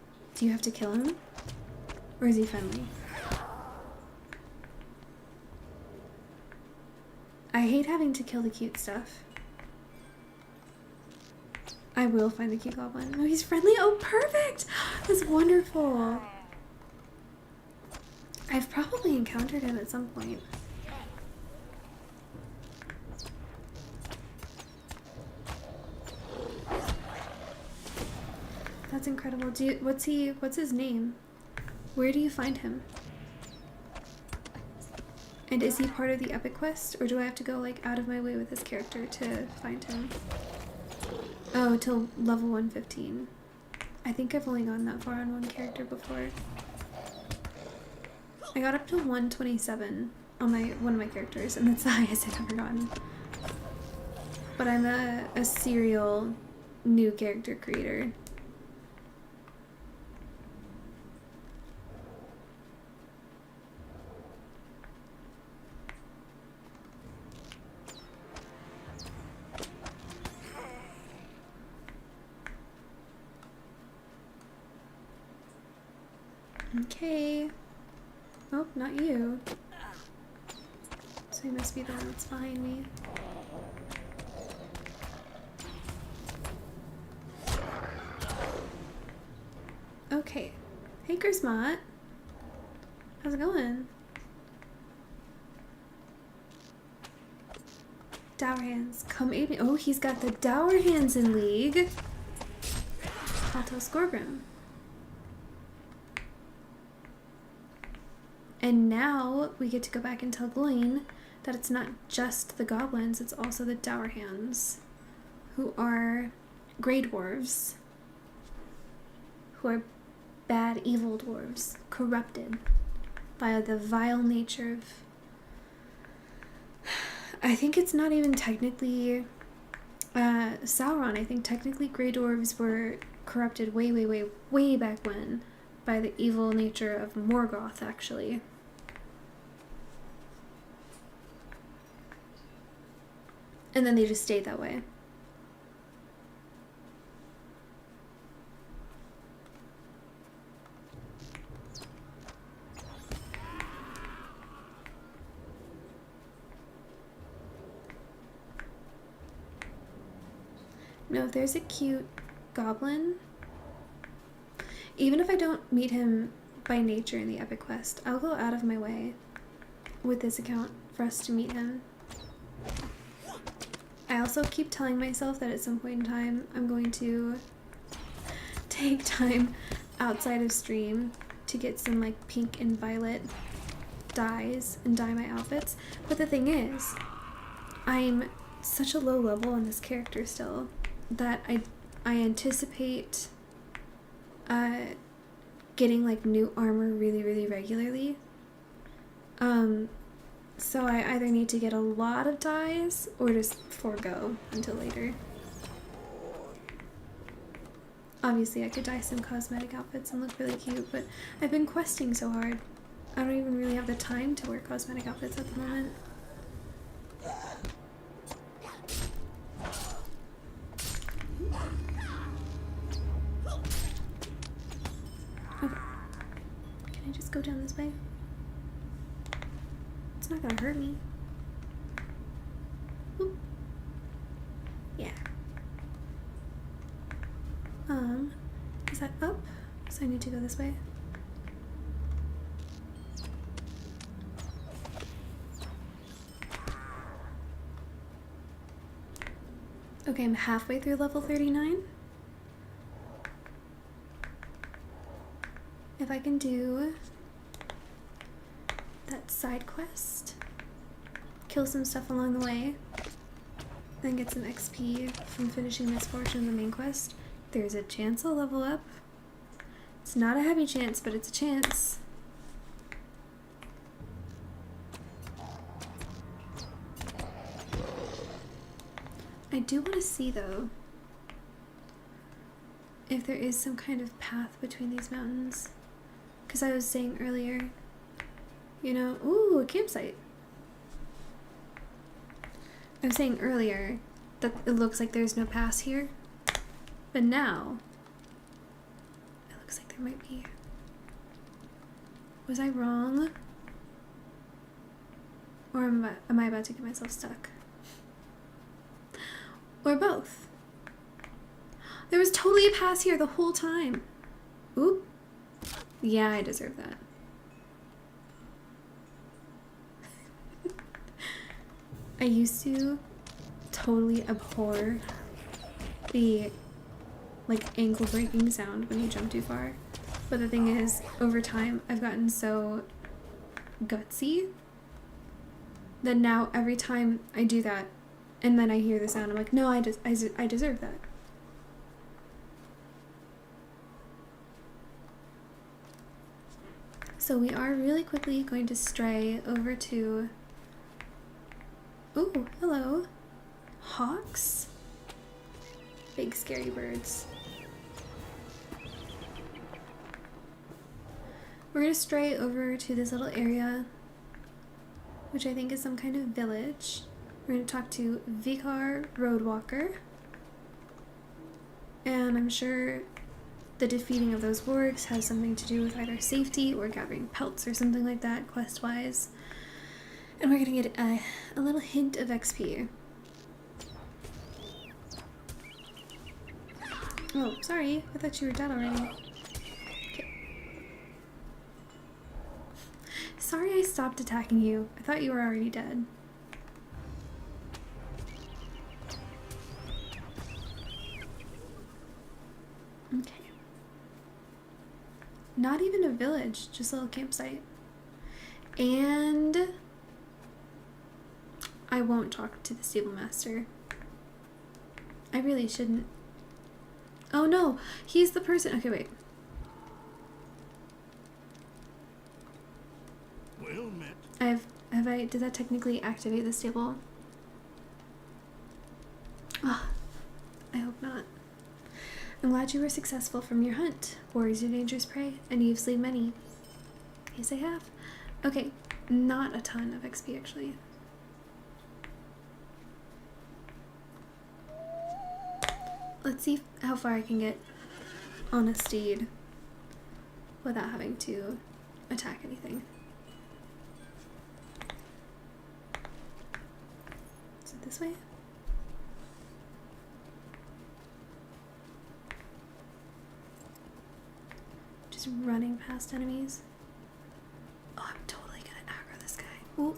you have to kill him? Or is he friendly? I hate having to kill the cute stuff. I will find the cute goblin. Oh, he's friendly? Oh, perfect! That's wonderful. I've probably encountered him at some point. That's incredible. What's his name? Where do you find him? And is he part of the epic quest, or do I have to go like out of my way with this character to find him? Oh, till level 115. I think I've only gone that far on one character before. I got up to 127 on one of my characters, and that's the highest I've ever gotten. But I'm a serial new character creator. Okay. Oh, not you. So he must be the one that's behind me. Okay. Hey, Grismot. How's it going? Dour Hands, come aid me. Oh, he's got the Dour Hands in League. Alto Scorbrim. And now we get to go back and tell Gloin that it's not just the goblins, it's also the Dour Hands, who are grey dwarves, who are bad, evil dwarves, corrupted by the vile nature of... I think it's not even technically Sauron. I think technically grey dwarves were corrupted way back when by the evil nature of Morgoth, actually. And then they just stayed that way. No, if there's a cute goblin, even if I don't meet him by nature in the epic quest, I'll go out of my way with this account for us to meet him. I also keep telling myself that at some point in time I'm going to take time outside of stream to get some like pink and violet dyes and dye my outfits. But the thing is, I'm such a low level on this character still that I anticipate getting like new armor really regularly. So I either need to get a lot of dyes or just forego until later. Obviously I could dye some cosmetic outfits and look really cute, but I've been questing so hard. I don't even really have the time to wear cosmetic outfits at the moment. Okay. Can I just go down this way? It's not gonna hurt me. Oop. Yeah. Is that up? So I need to go this way. Okay, I'm halfway through level 39. If I can do that side quest, kill some stuff along the way, then get some XP from finishing this portion of the main quest, there's a chance I'll level up. It's not a heavy chance, but it's a chance. I do want to see, though, if there is some kind of path between these mountains. Because I was saying earlier, you know, ooh, a campsite. I was saying earlier that it looks like there's no pass here. But now, it looks like there might be... Was I wrong? Or am I about to get myself stuck? Or both? There was totally a pass here the whole time. Oop. Yeah, I deserve that. I used to totally abhor the like ankle breaking sound when you jump too far. But the thing is, over time, I've gotten so gutsy that now every time I do that and then I hear the sound, I'm like, no, I deserve that. So we are really quickly going to stray over to... Ooh, hello. Hawks? Big scary birds. We're going to stray over to this little area, which I think is some kind of village. We're going to talk to Vikar Roadwalker. And I'm sure the defeating of those wargs has something to do with either safety or gathering pelts or something like that, quest-wise. And we're going to get a little hint of XP. Oh, sorry. I thought you were dead already. Sorry I stopped attacking you. I thought you were already dead. Okay. Not even a village, just a little campsite. And I won't talk to the stable master. I really shouldn't. Oh no, he's the person. Okay, wait. Well met. Did that technically activate the stable? Ah, I hope not. I'm glad you were successful from your hunt. Warriors are dangerous prey, and you've slain many. Yes, I have. Okay, not a ton of XP actually. Let's see how far I can get on a steed without having to attack anything. Is it this way? Just running past enemies. Oh, I'm totally gonna aggro this guy. Ooh.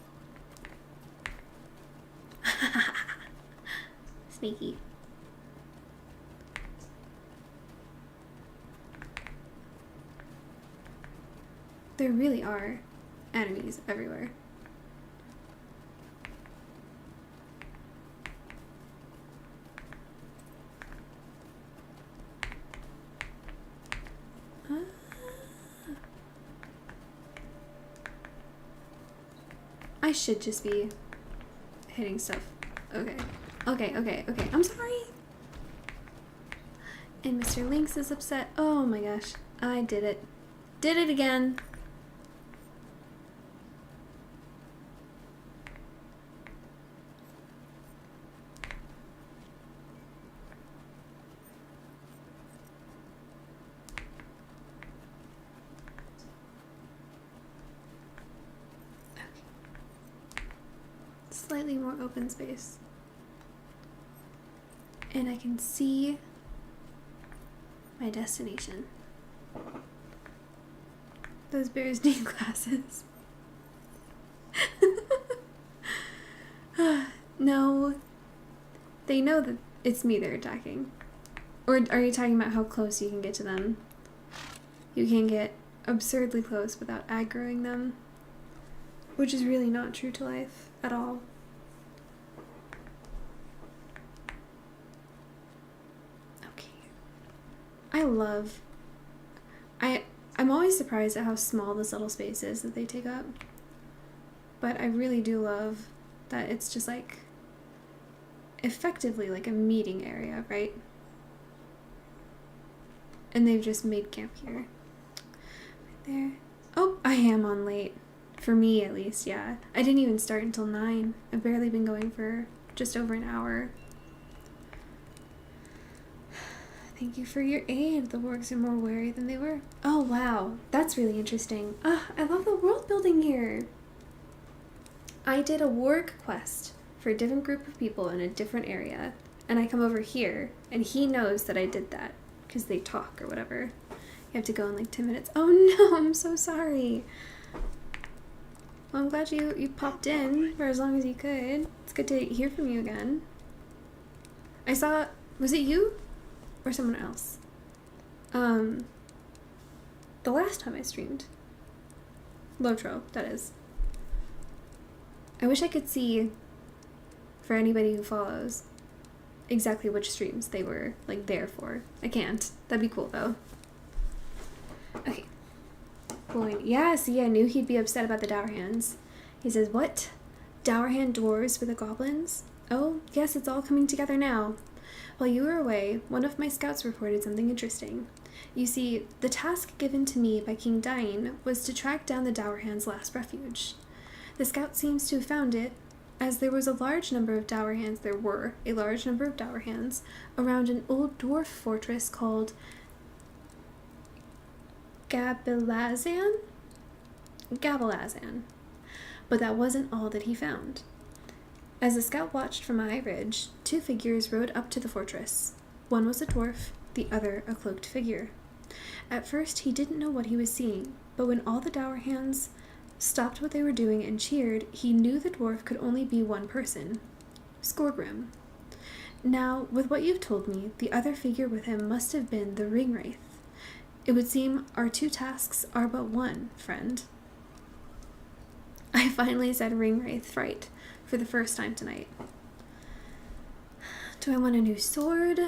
Sneaky. There really are enemies everywhere. I should just be hitting stuff. Okay. Okay. I'm sorry. And Mr. Lynx is upset. Oh my gosh. I did it. Did it again. Slightly more open space. And I can see my destination. Those bears need glasses. No. They know that it's me they're attacking. Or are you talking about how close you can get to them? You can get absurdly close without aggroing them. Which is really not true to life at all. I'm always surprised at how small this little space is that they take up. But I really do love that it's just like effectively like a meeting area, right? And they've just made camp here. Right there. Oh, I am on late. For me at least, yeah. I didn't even start until 9. I've barely been going for just over an hour. Thank you for your aid. The wargs are more wary than they were. Oh, wow. That's really interesting. I love the world building here. I did a warg quest for a different group of people in a different area. And I come over here, and he knows that I did that. Because they talk or whatever. You have to go in like 10 minutes. Oh no, I'm so sorry. Well, I'm glad you popped in for as long as you could. It's good to hear from you again. I saw, was it you or someone else? The last time I streamed. Lotro, that is. I wish I could see, for anybody who follows, exactly which streams they were like there for. I can't. That'd be cool though. Okay. Gloin. Yeah, see, I knew he'd be upset about the Dour Hands. He says, what? Dour Hand dwarves with the goblins? Oh, yes, it's all coming together now. While you were away, one of my scouts reported something interesting. You see, the task given to me by King Dain was to track down the Dour Hand's last refuge. The scout seems to have found it, as there were a large number of Dour Hands around an old dwarf fortress called Gabalazan? But that wasn't all that he found. As the scout watched from a high ridge, two figures rode up to the fortress. One was a dwarf, the other a cloaked figure. At first he didn't know what he was seeing, but when all the Dour Hands stopped what they were doing and cheered, he knew the dwarf could only be one person. Skorgrim. Now, with what you've told me, the other figure with him must have been the Ringwraith. It would seem our two tasks are but one, friend. I finally said Ringwraith right for the first time tonight. Do I want a new sword?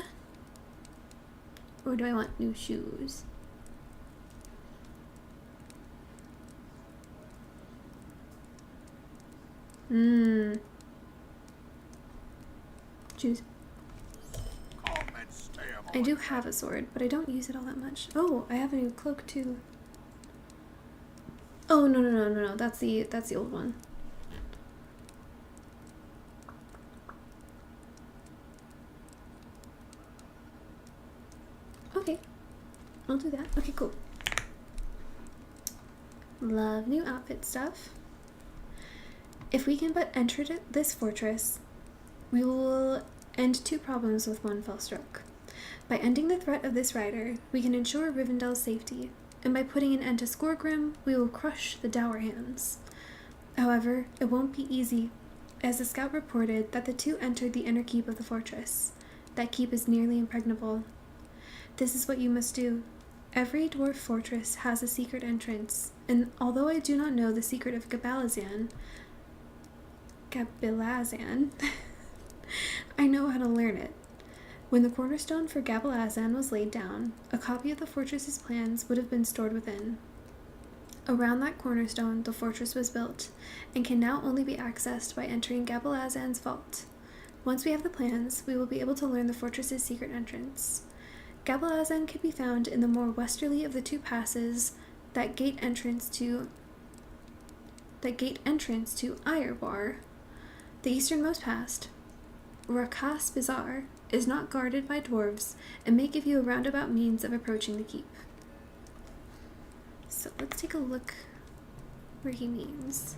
Or do I want new shoes? Choose. I do have a sword, but I don't use it all that much. Oh, I have a new cloak too. Oh, no. That's the old one. Okay. I'll do that. Okay, cool. Love new outfit stuff. If we can but enter this fortress, we will end two problems with one fell stroke. By ending the threat of this rider, we can ensure Rivendell's safety, and by putting an end to Skorgrim, we will crush the Dour Hands. However, it won't be easy, as the scout reported that the two entered the inner keep of the fortress. That keep is nearly impregnable. This is what you must do. Every dwarf fortress has a secret entrance, and although I do not know the secret of Gabalazan, I know how to learn it. When the cornerstone for Gabalazan was laid down, a copy of the fortress's plans would have been stored within. Around that cornerstone, the fortress was built, and can now only be accessed by entering Gabalazan's vault. Once we have the plans, we will be able to learn the fortress's secret entrance. Gabalazan can be found in the more westerly of the two passes that gate entrance to Irebar. The easternmost pass, Rakas Bazaar, is not guarded by dwarves and may give you a roundabout means of approaching the keep. So let's take a look where he means.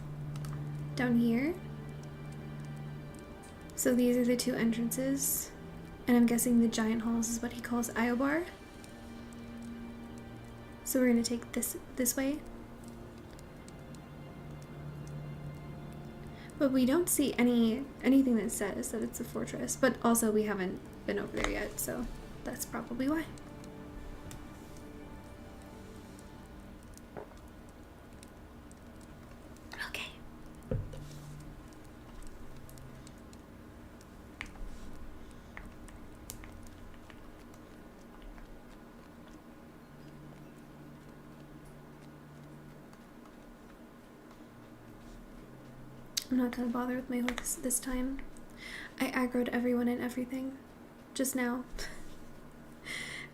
Down here. So these are the two entrances, and I'm guessing the giant halls is what he calls Iobar. So we're gonna take this way. But we don't see anything that says that it's a fortress. But also we haven't been over there yet, so that's probably why. Okay. I'm not gonna bother with my horse this time. I aggroed everyone and everything just now.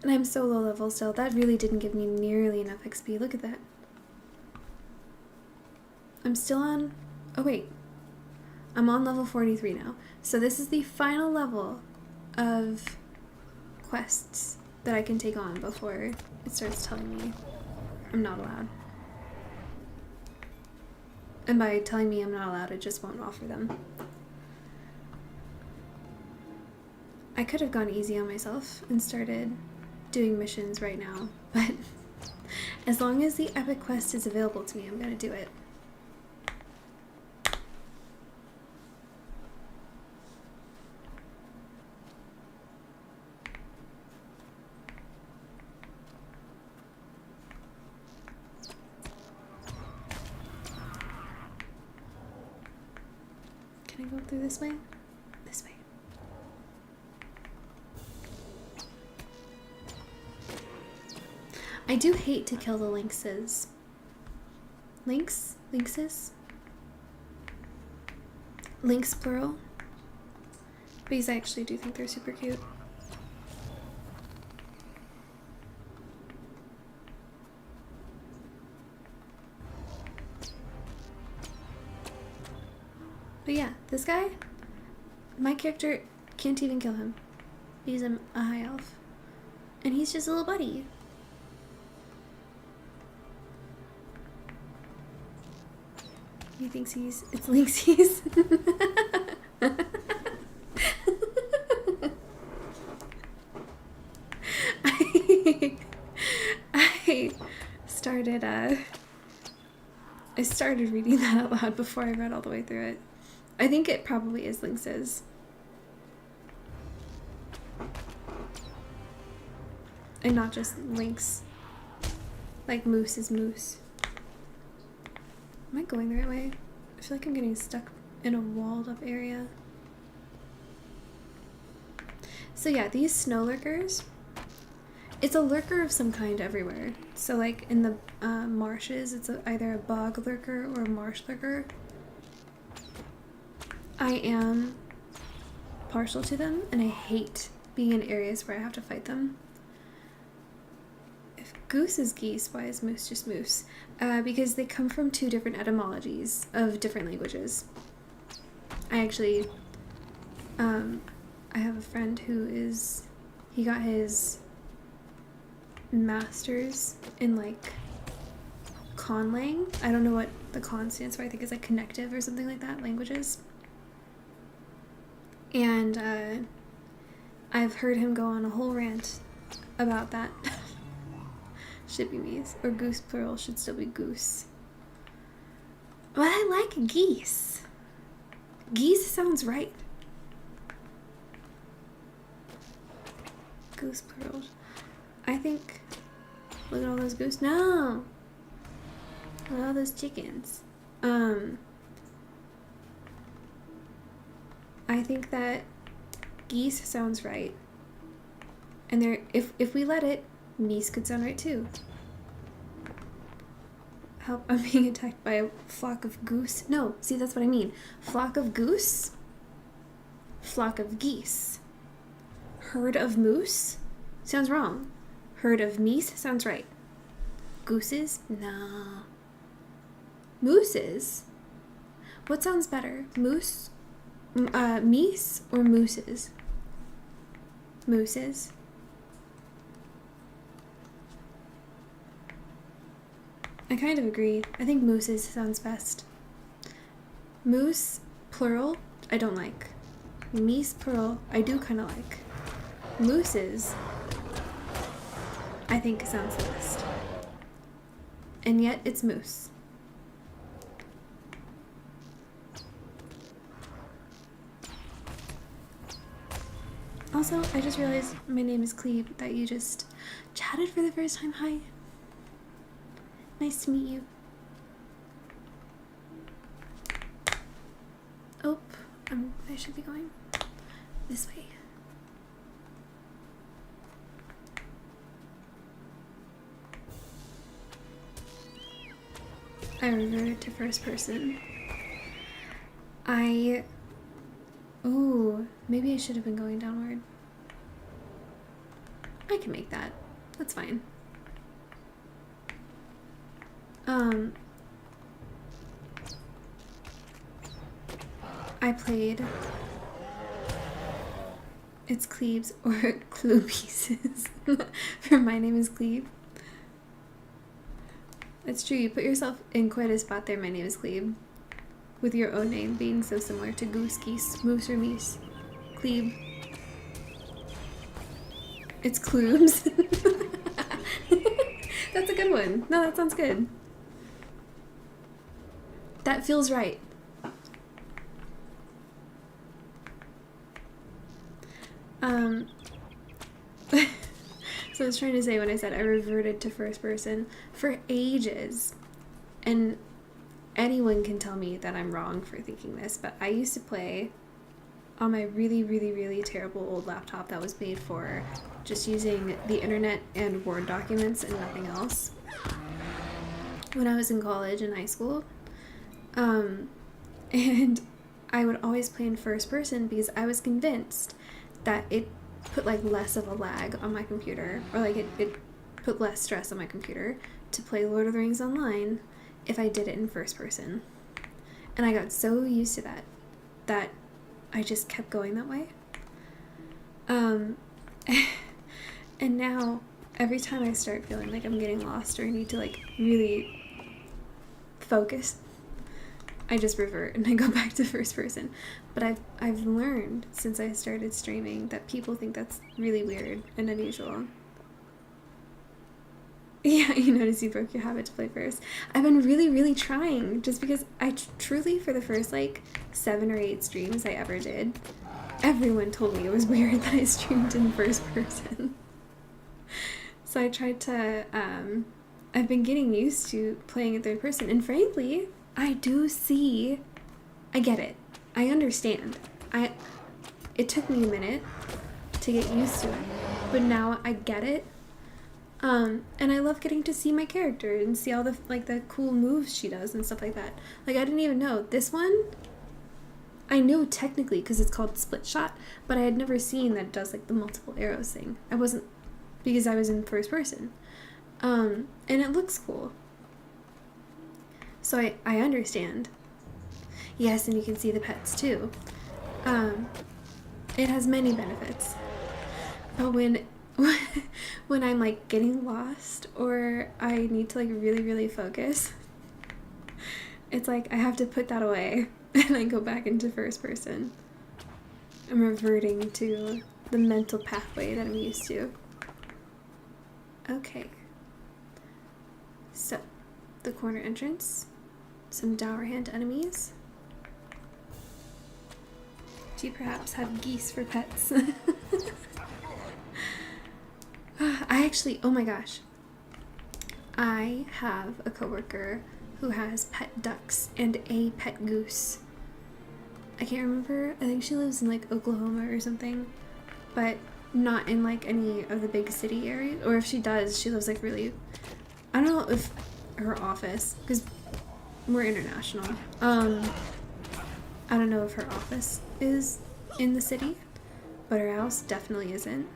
And I'm so low level still. That really didn't give me nearly enough XP. Look at that. I'm still on... Oh, wait. I'm on level 43 now. So this is the final level of quests that I can take on before it starts telling me I'm not allowed. And by telling me I'm not allowed, it just won't offer them. I could have gone easy on myself and started doing missions right now, but as long as the epic quest is available to me, I'm gonna do it. Can I go through this way? This way. I do hate to kill the lynxes. Lynx? Lynxes? Lynx plural. Because I actually do think they're super cute. But yeah, this guy, my character can't even kill him because I'm a high elf. And he's just a little buddy. He thinks it's Lynxies. I started reading that out loud before I read all the way through it. I think it probably is lynxes. And not just lynx. Like moose is moose. Am I going the right way? I feel like I'm getting stuck in a walled up area. So yeah, these snow lurkers, it's a lurker of some kind everywhere. So like in the marshes, it's either a bog lurker or a marsh lurker. I am partial to them, and I hate being in areas where I have to fight them. If goose is geese, why is moose just moose? Because they come from two different etymologies of different languages. I actually, I have a friend who he got his master's in like conlang. I don't know what the con stands for. I think it's like connective or something like that, languages. And I've heard him go on a whole rant about that. Should be meese. Or goose plural should still be goose. But I like geese. Geese sounds right. Goose plural. I think... Look at all those goose. No! Look at all those chickens. I think that geese sounds right. And there, if we let it, meese could sound right too. Help, I'm being attacked by a flock of goose. No, see, that's what I mean. Flock of goose. Flock of geese. Herd of moose sounds wrong. Herd of meese sounds right. Gooses? No. Mooses? What sounds better? Moose? Meese or mooses? Mooses. I kind of agree. I think mooses sounds best. Moose, plural, I don't like. Meese, plural, I do kind of like. Mooses, I think sounds the best. And yet, it's moose. Also, I just realized my name is Cleve, that you just chatted for the first time. Hi. Nice to meet you. Oh, I should be going this way. I reverted to first person. Ooh, maybe I should have been going downward. I can make that. That's fine. I played It's Cleaves or Clue Pieces. For my name is Cleve. It's true, you put yourself in quite a spot there, my name is Cleve. With your own name being so similar to Goose, Geese, Moose, or Meese. Cleve. It's Clubes. That's a good one. No, that sounds good. That feels right. So I was trying to say when I said I reverted to first person for ages, and anyone can tell me that I'm wrong for thinking this, but I used to play on my really, really, really terrible old laptop that was made for just using the internet and Word documents and nothing else when I was in college and high school. And I would always play in first person because I was convinced that it put like less of a lag on my computer, or like it put less stress on my computer to play Lord of the Rings online if I did it in first person. And I got so used to that I just kept going that way. And now every time I start feeling like I'm getting lost or I need to like really focus, I just revert and I go back to first person. But I've learned since I started streaming that people think that's really weird and unusual. Yeah, you notice you broke your habit to play first. I've been really, really trying, just because I truly, for the first like 7 or 8 streams I ever did, everyone told me it was weird that I streamed in first person. So I tried to, I've been getting used to playing in third person, and frankly, I get it. I understand. It took me a minute to get used to it, but now I get it. And I love getting to see my character and see all the the cool moves she does and stuff like that. Like, I didn't even know this one. I knew technically because it's called split shot, but I had never seen that it does like the multiple arrows thing. I wasn't, because I was in first person. And it looks cool. So I understand. Yes, and you can see the pets too. It has many benefits. But when I'm like getting lost or I need to like really, really focus, it's like I have to put that away and I go back into first person. I'm reverting to the mental pathway that I'm used to. Okay. So, the corner entrance, some dour hand enemies. Do you perhaps have geese for pets? I actually, oh my gosh, I have a coworker who has pet ducks and a pet goose. I can't remember, I think she lives in like Oklahoma or something, but not in like any of the big city areas, or if she does, she lives like really, I don't know if her office, because we're international, I don't know if her office is in the city, but her house definitely isn't.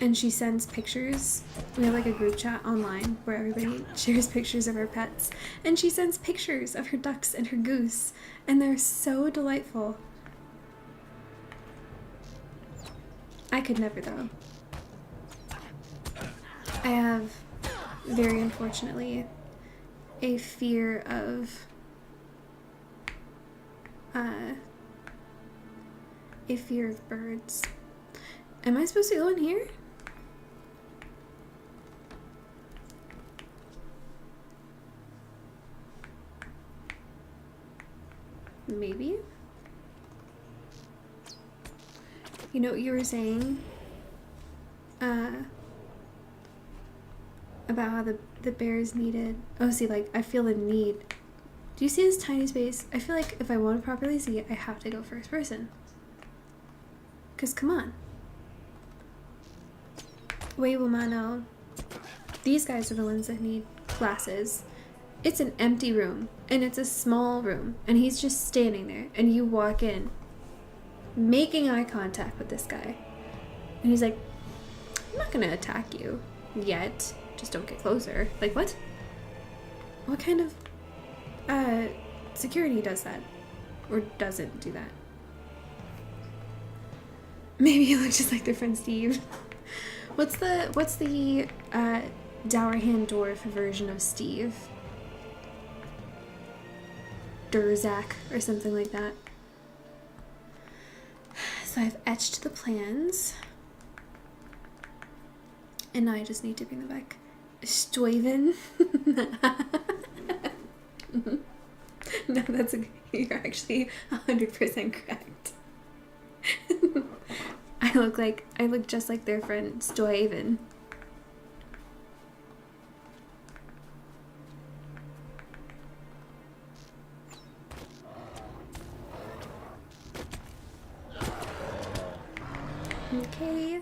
And she sends pictures. We have like a group chat online where everybody shares pictures of her pets. And she sends pictures of her ducks and her goose. And they're so delightful. I could never though. I have, very unfortunately, a fear of birds. Am I supposed to go in here? Maybe? You know what you were saying? About how the bears needed... Oh, see, like, I feel the need. Do you see this tiny space? I feel like if I want to properly see it, I have to go first person. Because, come on. Mano. These guys are the ones that need glasses. It's an empty room, and it's a small room, and he's just standing there, and you walk in, making eye contact with this guy, and he's like, I'm not gonna attack you yet, just don't get closer. Like, what? What kind of security does that, or doesn't do that? Maybe you look just like their friend Steve. What's the Dowerhand dwarf version of Steve? Durzak or something like that. So I've etched the plans. And now I just need to bring them back. Stuyven. No, that's you're actually 100% correct. I look just like their friend Stuyven. Okay.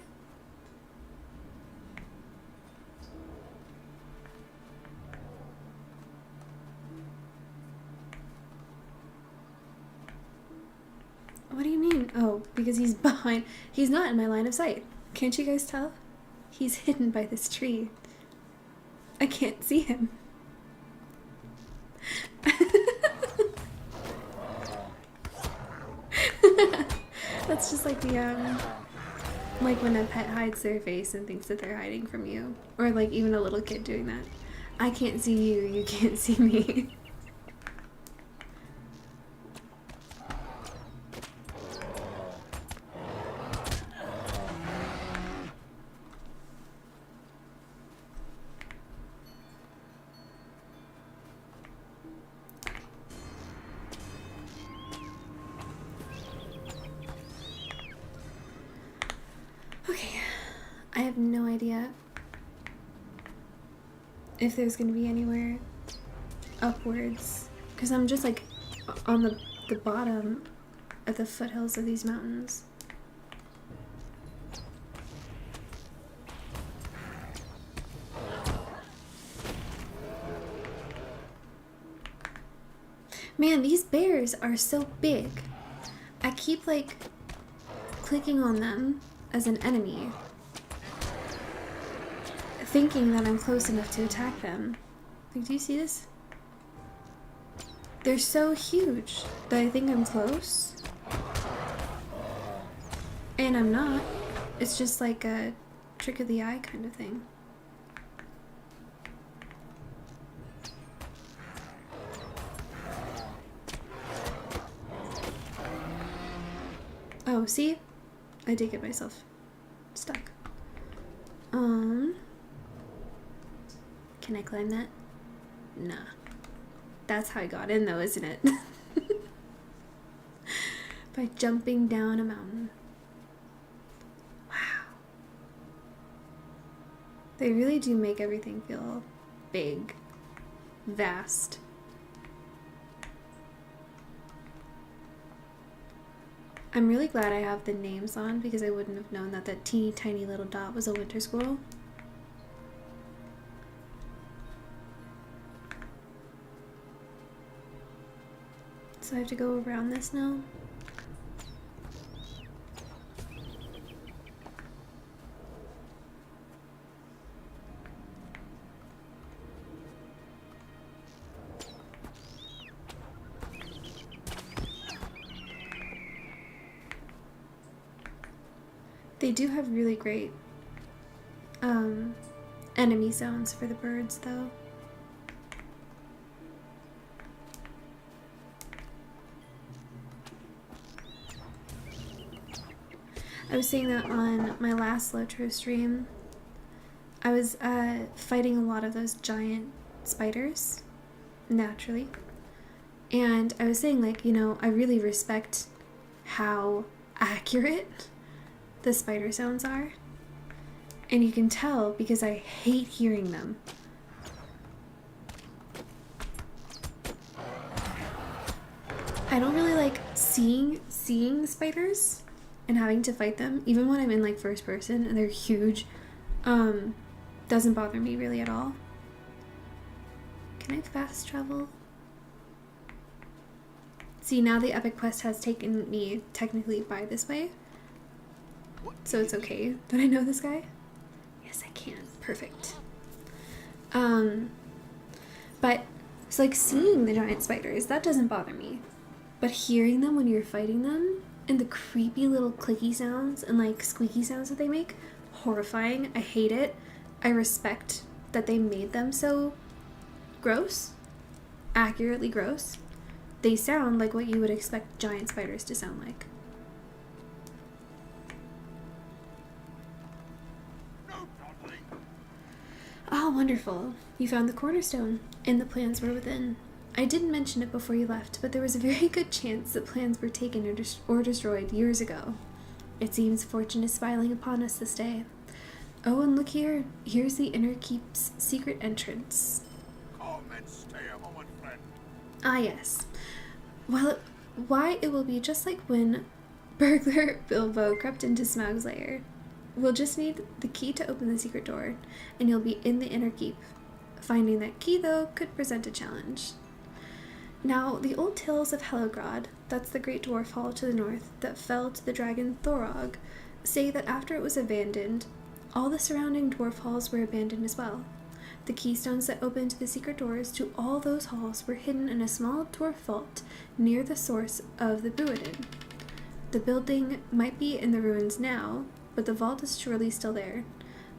What do you mean? Oh, because he's behind. He's not in my line of sight. Can't you guys tell? He's hidden by this tree. I can't see him. That's just like the like when a pet hides their face and thinks that they're hiding from you, or like even a little kid doing that. I can't see you, you can't see me. Okay, I have no idea if there's gonna be anywhere upwards, because I'm just like on the bottom at the foothills of these mountains. Man, these bears are so big. I keep like clicking on them as an enemy, thinking that I'm close enough to attack them. Like, do you see this? They're so huge that I think I'm close. And I'm not. It's just like a trick of the eye kind of thing. Oh, see? I did get myself stuck. Can I climb that? Nah. That's how I got in though, isn't it? By jumping down a mountain. Wow. They really do make everything feel big, vast. I'm really glad I have the names on, because I wouldn't have known that that teeny tiny little dot was a winter squirrel. So I have to go around this now. They do have really great enemy zones for the birds, though. I was saying that on my last Lotro stream. I was fighting a lot of those giant spiders, naturally. And I was saying, like, you know, I really respect how accurate the spider sounds are. And you can tell because I hate hearing them. I don't really like seeing spiders and having to fight them, even when I'm in like first person and they're huge. Doesn't bother me really at all. Can I fast travel? See, now the epic quest has taken me technically by this way. So it's okay that I know this guy. Yes, I can. Perfect. But it's like seeing the giant spiders, that doesn't bother me. But hearing them when you're fighting them, And the creepy little clicky sounds and like squeaky sounds that they make, horrifying. I hate it. I respect that they made them so gross, accurately gross. They sound like what you would expect giant spiders to sound like. Ah, wonderful. You found the cornerstone, and the plans were within. I didn't mention it before you left, but there was a very good chance that plans were taken or destroyed years ago. It seems fortune is smiling upon us this day. Oh, and look here. Here's the inner keep's secret entrance. Come and stay a moment, friend. Ah, yes. Well, why, it will be just like when burglar Bilbo crept into Smaug's lair. We'll just need the key to open the secret door, and you'll be in the inner keep. Finding that key, though, could present a challenge. Now, the old tales of Helogrod, that's the great dwarf hall to the north that fell to the dragon Thorog, say that after it was abandoned, all the surrounding dwarf halls were abandoned as well. The keystones that opened the secret doors to all those halls were hidden in a small dwarf vault near the source of the Buadin. The building might be in the ruins now, but the vault is surely still there.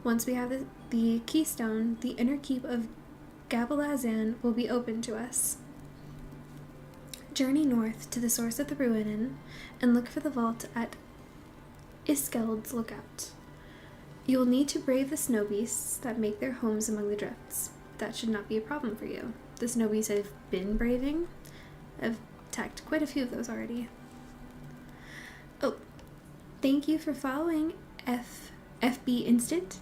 Once we have the keystone, the inner keep of Gabalazan will be open to us. Journey north to the source of the Ruinen and look for the vault at Iskeld's Lookout. You will need to brave the snow beasts that make their homes among the drifts. That should not be a problem for you. The snow beasts I've been braving, I've attacked quite a few of those already. Oh, thank you for following FB Instant.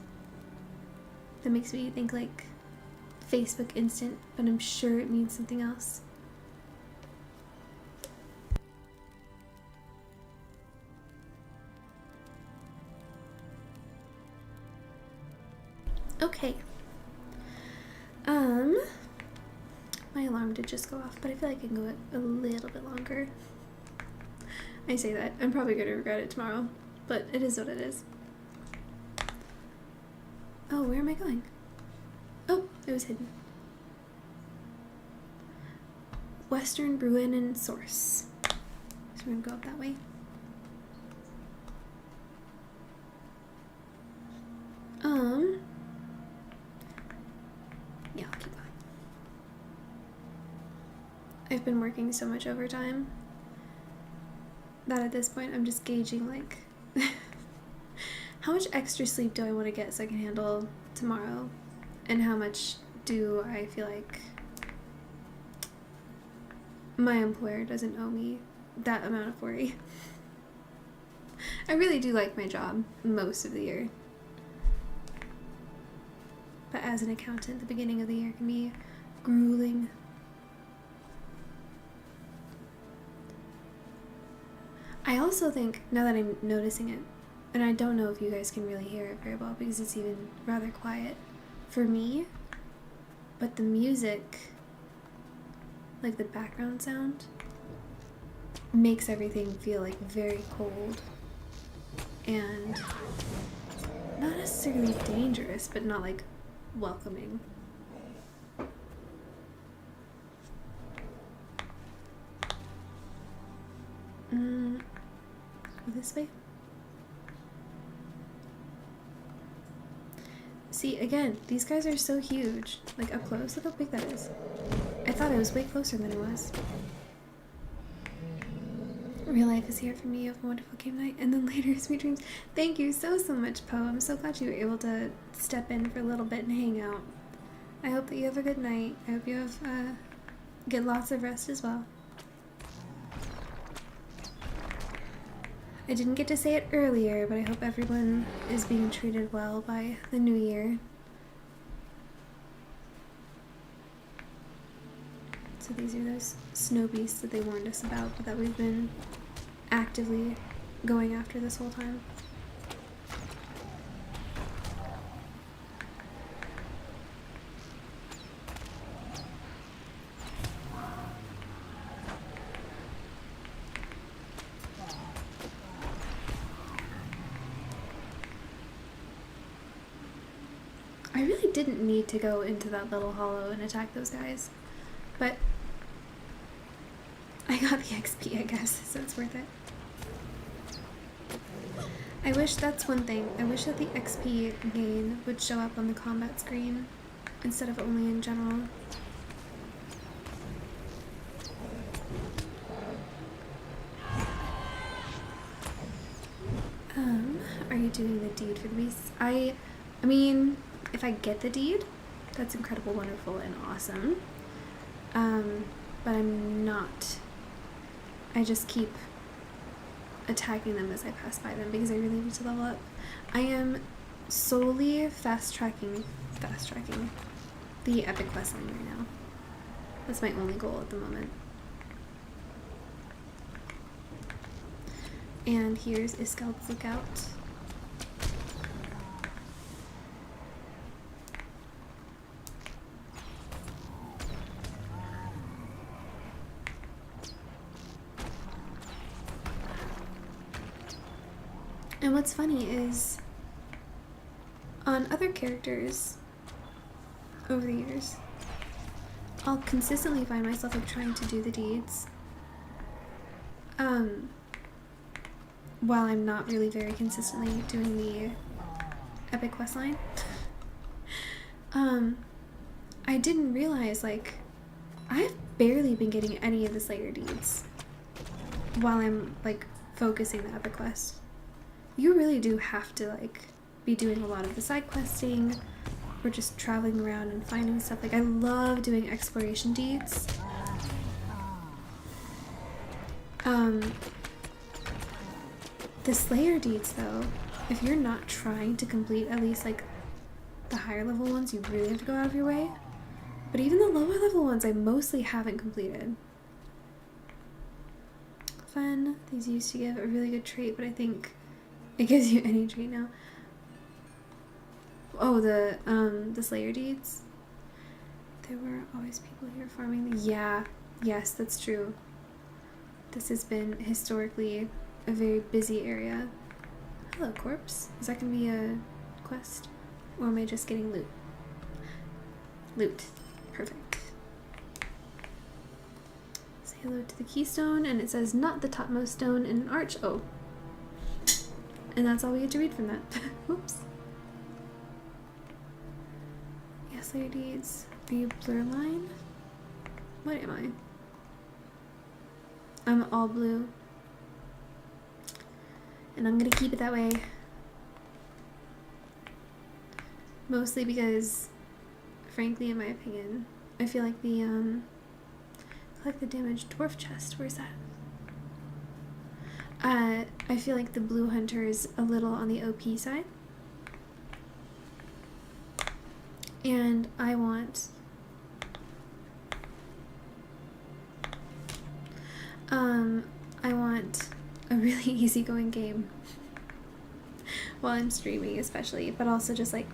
That makes me think like Facebook Instant, but I'm sure it means something else. Okay. My alarm did just go off, but I feel like I can go a little bit longer. I say that. I'm probably going to regret it tomorrow, but it is what it is. Oh, where am I going? Oh, it was hidden. Western Bruinen Source. So we're going to go up that way. Yeah, I'll keep going. I've been working so much overtime that at this point I'm just gauging like how much extra sleep do I want to get so I can handle tomorrow, and how much do I feel like my employer doesn't owe me that amount of worry. I really do like my job most of the year, but as an accountant, the beginning of the year can be grueling. I also think, now that I'm noticing it, and I don't know if you guys can really hear it very well because it's even rather quiet for me, but the music, like the background sound, makes everything feel like very cold and not necessarily dangerous, but not like welcoming. This way? See, again, these guys are so huge. Like, up close, look how big that is. I thought it was way closer than it was. Real life is here for me. You have a wonderful game night, and then later, sweet dreams. Thank you so much, Poe. I'm so glad you were able to step in for a little bit and hang out. I hope that you have a good night. I hope you have, get lots of rest as well. I didn't get to say it earlier, but I hope everyone is being treated well by the new year. So these are those snow beasts that they warned us about, but that we've been actively going after this whole time. I really didn't need to go into that little hollow and attack those guys, but I got the XP, I guess, so it's worth it. I wish that's one thing. I wish that the XP gain would show up on the combat screen instead of only in general. Are you doing the deed for the beasts? I mean, if I get the deed, that's incredible, wonderful, and awesome. But I'm not. I just keep attacking them as I pass by them because I really need to level up. I am solely fast tracking the epic quest line right now. That's my only goal at the moment. And here's Iskeld's Lookout. And what's funny is, on other characters over the years, I'll consistently find myself like trying to do the deeds, while I'm not really very consistently doing the epic quest line. I didn't realize, like, I've barely been getting any of the Slayer deeds while I'm like focusing the epic quest. You really do have to like be doing a lot of the side questing or just traveling around and finding stuff. Like, I love doing exploration deeds. The Slayer deeds though, if you're not trying to complete at least like the higher level ones, you really have to go out of your way. But even the lower level ones I mostly haven't completed. Fun. These used to give a really good trait, but I think it gives you any trait now. Oh, the Slayer deeds. There were always people here farming. Yeah, yes, that's true. This has been historically a very busy area. Hello, corpse. Is that gonna be a quest? Or am I just getting loot? Loot. Perfect. Say hello to the keystone, and it says not the topmost stone in an arch. Oh. And that's all we get to read from that. Whoops. Yes, Slayer deeds. Are you blur line? What am I? I'm all blue. And I'm gonna keep it that way. Mostly because, frankly, in my opinion, I feel like the damaged dwarf chest. Where's that? I feel like the blue hunter is a little on the OP side. And I want a really easygoing game while I'm streaming, especially, but also just like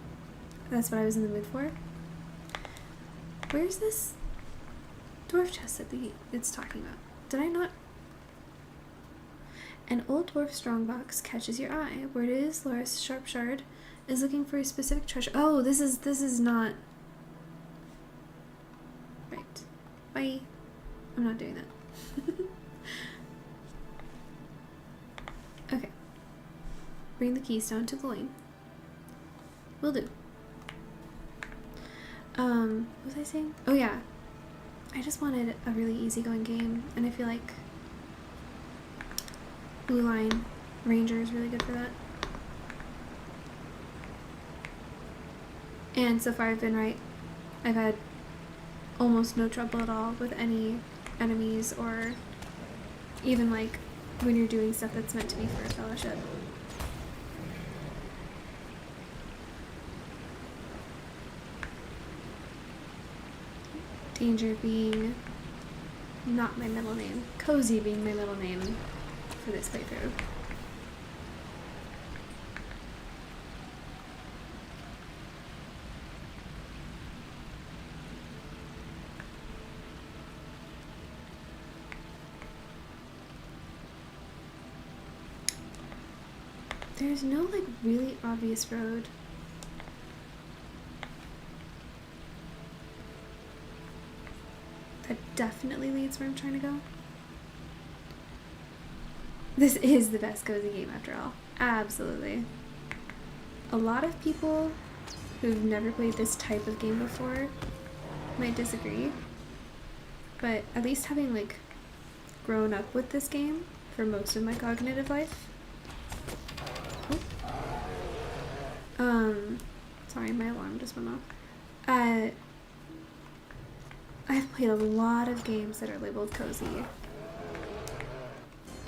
that's what I was in the mood for. Where's this dwarf chest that it's talking about? Did I not? An old dwarf strongbox catches your eye. Word is, Loris Sharpshard is looking for a specific treasure. Oh, this is not right. Bye. I'm not doing that. Okay. Bring the keystone to Gloin. Will do. What was I saying? Oh yeah. I just wanted a really easygoing game, and I feel like Blue Line Ranger is really good for that. And so far I've been right. I've had almost no trouble at all with any enemies, or even like when you're doing stuff that's meant to be for a fellowship. Danger being not my middle name. Cozy being my middle name for this playthrough. There's no like really obvious road. That definitely leads where I'm trying to go. This is the best cozy game after all. Absolutely. A lot of people who've never played this type of game before might disagree, but at least having like grown up with this game for most of my cognitive life. Sorry, my alarm just went off. I've played a lot of games that are labeled cozy.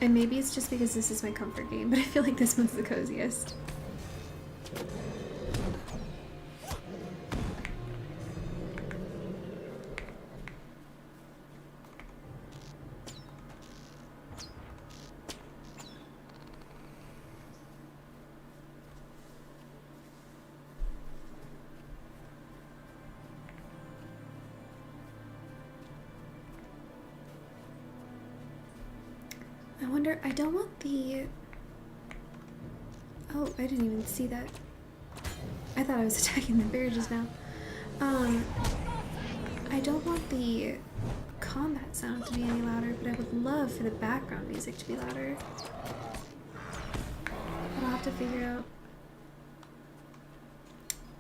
And maybe it's just because this is my comfort game, but I feel like this one's the coziest. I wonder, I don't want the... Oh, I didn't even see that. I thought I was attacking the bear just now. I don't want the combat sound to be any louder, but I would love for the background music to be louder. I'll have to figure out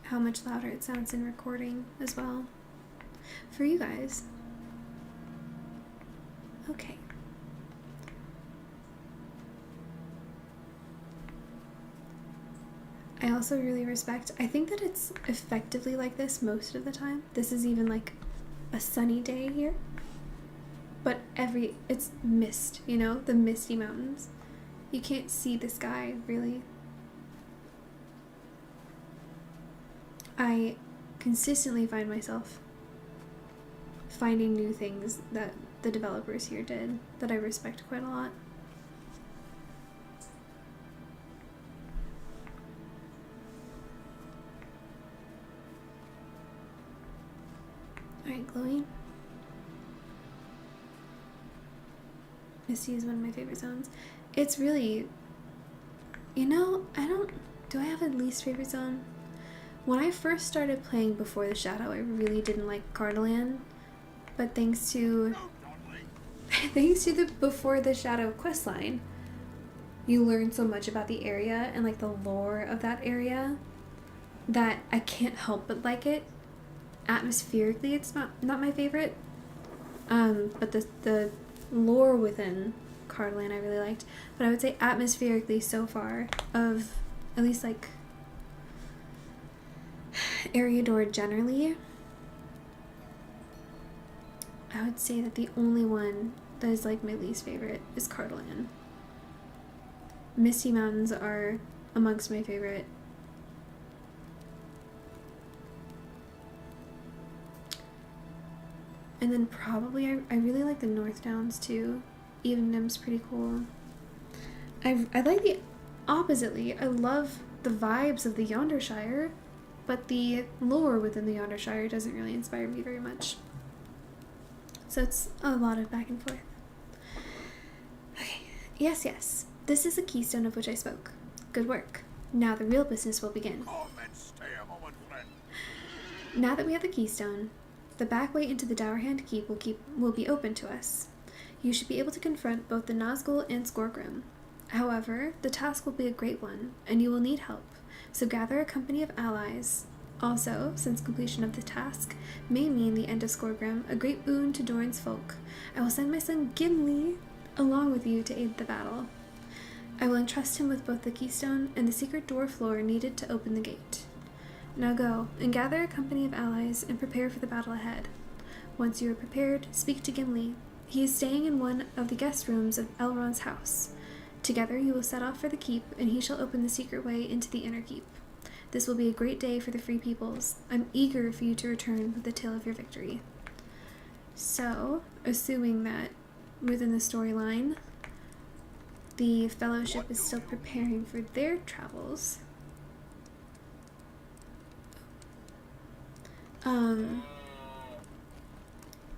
how much louder it sounds in recording as well. For you guys. Okay. I also really respect, I think that it's effectively like this most of the time. This is even like a sunny day here. But it's mist, you know, the Misty Mountains. You can't see the sky, really. I consistently find myself finding new things that the developers here did that I respect quite a lot. Alright, Gloin. Misty is one of my favorite zones. It's really, you know, do I have a least favorite zone? When I first started playing Before the Shadow, I really didn't like Cardaland, but thanks to the Before the Shadow questline, you learn so much about the area and like the lore of that area that I can't help but like it. Atmospherically, it's not my favorite, but the lore within Cardaland I really liked. But I would say atmospherically so far, of at least like Eriador generally, I would say that the only one that is like my least favorite is Cardaland. Misty Mountains are amongst my favorite. And then probably I really like the North Downs too. Evennim's pretty cool. I like the oppositely. I love the vibes of the Yondershire, but the lore within the Yondershire doesn't really inspire me very much. So it's a lot of back and forth. Okay, yes. This is the keystone of which I spoke. Good work. Now the real business will begin. Come and stay a moment, friend. Now that we have the keystone, the back way into the Dowerhand Keep will be open to us. You should be able to confront both the Nazgul and Skorgrim. However, the task will be a great one, and you will need help, so gather a company of allies. Also, since completion of the task may mean the end of Skorgrim, a great boon to Doran's folk, I will send my son Gimli along with you to aid the battle. I will entrust him with both the keystone and the secret door floor needed to open the gate. Now go, and gather a company of allies, and prepare for the battle ahead. Once you are prepared, speak to Gimli. He is staying in one of the guest rooms of Elrond's house. Together you will set off for the keep, and he shall open the secret way into the inner keep. This will be a great day for the Free Peoples. I'm eager for you to return with the tale of your victory. So, assuming that within the storyline, the Fellowship is still preparing for their travels,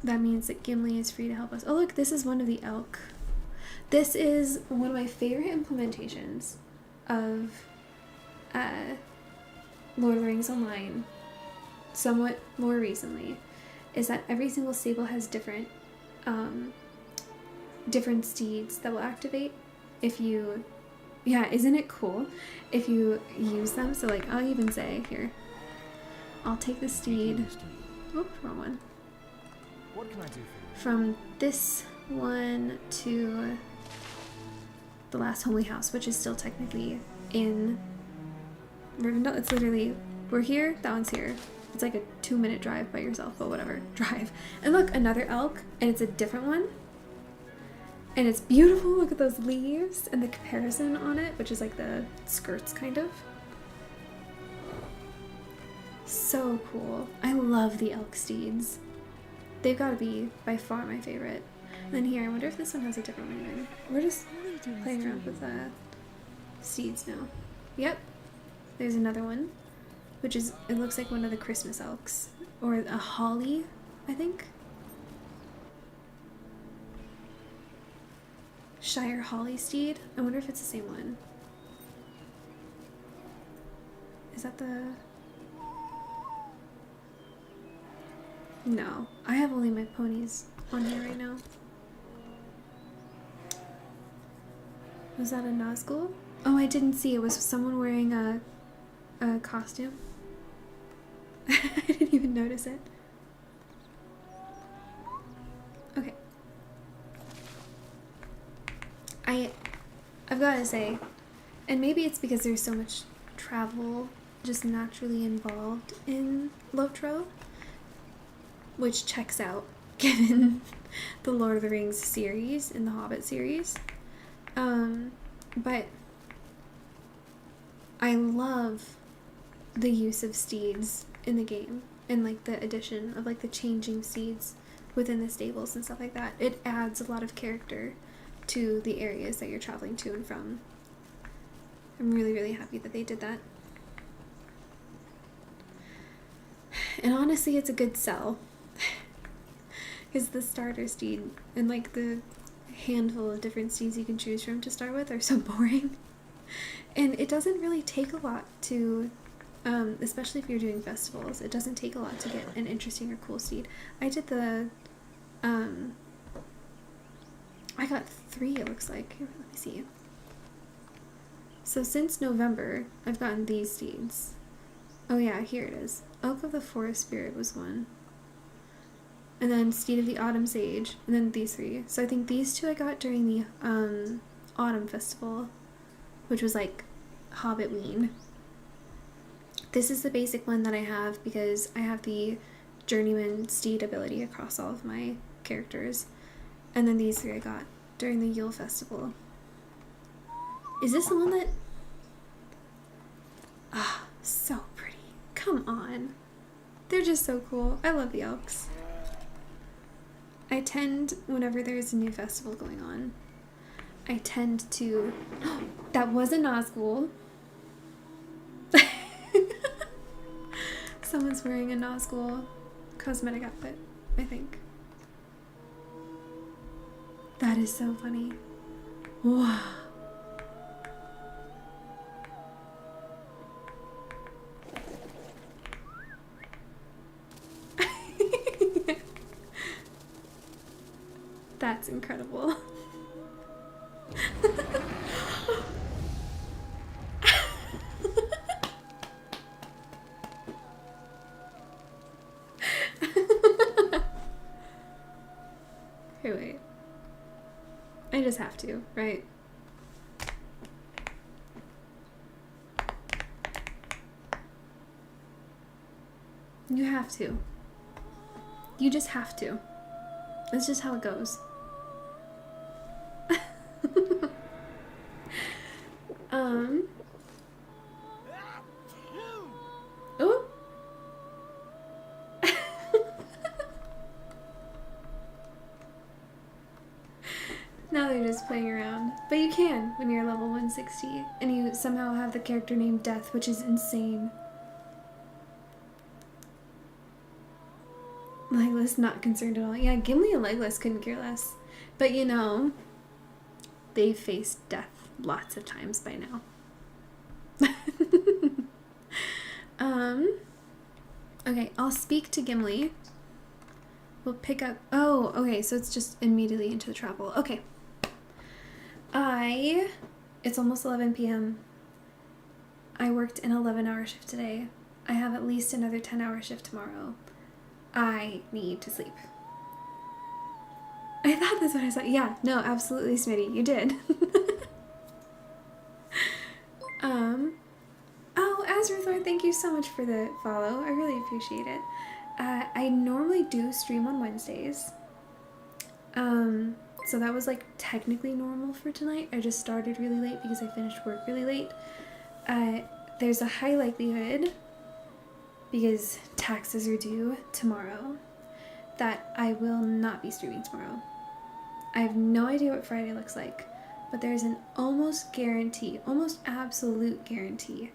that means that Gimli is free to help us. Oh look, this is one of the elk. This is one of my favorite implementations of Lord of the Rings Online, somewhat more recently, is that every single stable has different steeds that will activate if you, yeah, isn't it cool if you use them? So like, I'll even say here, I'll take the steed, oops, wrong one, What can I do for you? from this one to the last homely house, which is still technically in Rivendell. It's literally, we're here, that one's here. It's like a 2-minute drive by yourself, but whatever, drive. And look, another elk, and it's a different one. And it's beautiful, look at those leaves and the comparison on it, which is like the skirts kind of. So cool. I love the elk steeds. They've got to be by far my favorite. And then here, I wonder if this one has a different one in. We're just playing around with steeds now. Yep, there's another one, which is, it looks like one of the Christmas elks. Or a holly, I think. Shire Holly steed. I wonder if it's the same one. Is that the... No, I have only my ponies on here right now. Was that a Nazgul? Oh, I didn't see. It was someone wearing a costume. I didn't even notice it. Okay. I've got to say, and maybe it's because there's so much travel just naturally involved in Lotro, which checks out given the Lord of the Rings series and the Hobbit series. But I love the use of steeds in the game and like the addition of like the changing steeds within the stables and stuff like that. It adds a lot of character to the areas that you're traveling to and from. I'm really, really happy that they did that. And honestly, it's a good sell. Because the starter steed and like the handful of different steeds you can choose from to start with are so boring. And it doesn't really take a lot to, especially if you're doing festivals, it doesn't take a lot to get an interesting or cool steed. I did the, I got 3, it looks like. Here, let me see. So since November, I've gotten these steeds. Oh yeah, here it is. Oak of the Forest Spirit was one. And then Steed of the Autumn Sage, and then these 3. So I think these 2 I got during the Autumn Festival, which was like Hobbitween. This is the basic one that I have because I have the Journeyman Steed ability across all of my characters. And then these 3 I got during the Yule Festival. Is this the one that... Ah, so pretty. Come on. They're just so cool. I love the elks. I tend, whenever there's a new festival going on, I tend to... That was a Nazgul. Someone's wearing a Nazgul cosmetic outfit, I think. That is so funny. Wow. That's incredible. Here, wait. I just have to, right? You have to. You just have to. That's just how it goes. Oh. Now they're just playing around. But you can when you're level 160 and you somehow have the character named Death, which is insane. Legolas not concerned at all. Yeah, Gimli and Legolas couldn't care less. But you know, they've faced death lots of times by now. Okay, I'll speak to Gimli. We'll pick up... Oh, okay, so it's just immediately into the travel. Okay. It's almost 11 p.m. I worked an 11-hour shift today. I have at least another 10-hour shift tomorrow. I need to sleep. I thought that's what I said. Yeah, no, absolutely, Smitty, you did. Oh, Azrathor, thank you so much for the follow. I really appreciate it. I normally do stream on Wednesdays. So that was like technically normal for tonight. I just started really late because I finished work really late. There's a high likelihood, because taxes are due tomorrow, that I will not be streaming tomorrow. I have no idea what Friday looks like, but there's an almost guarantee, almost absolute guarantee,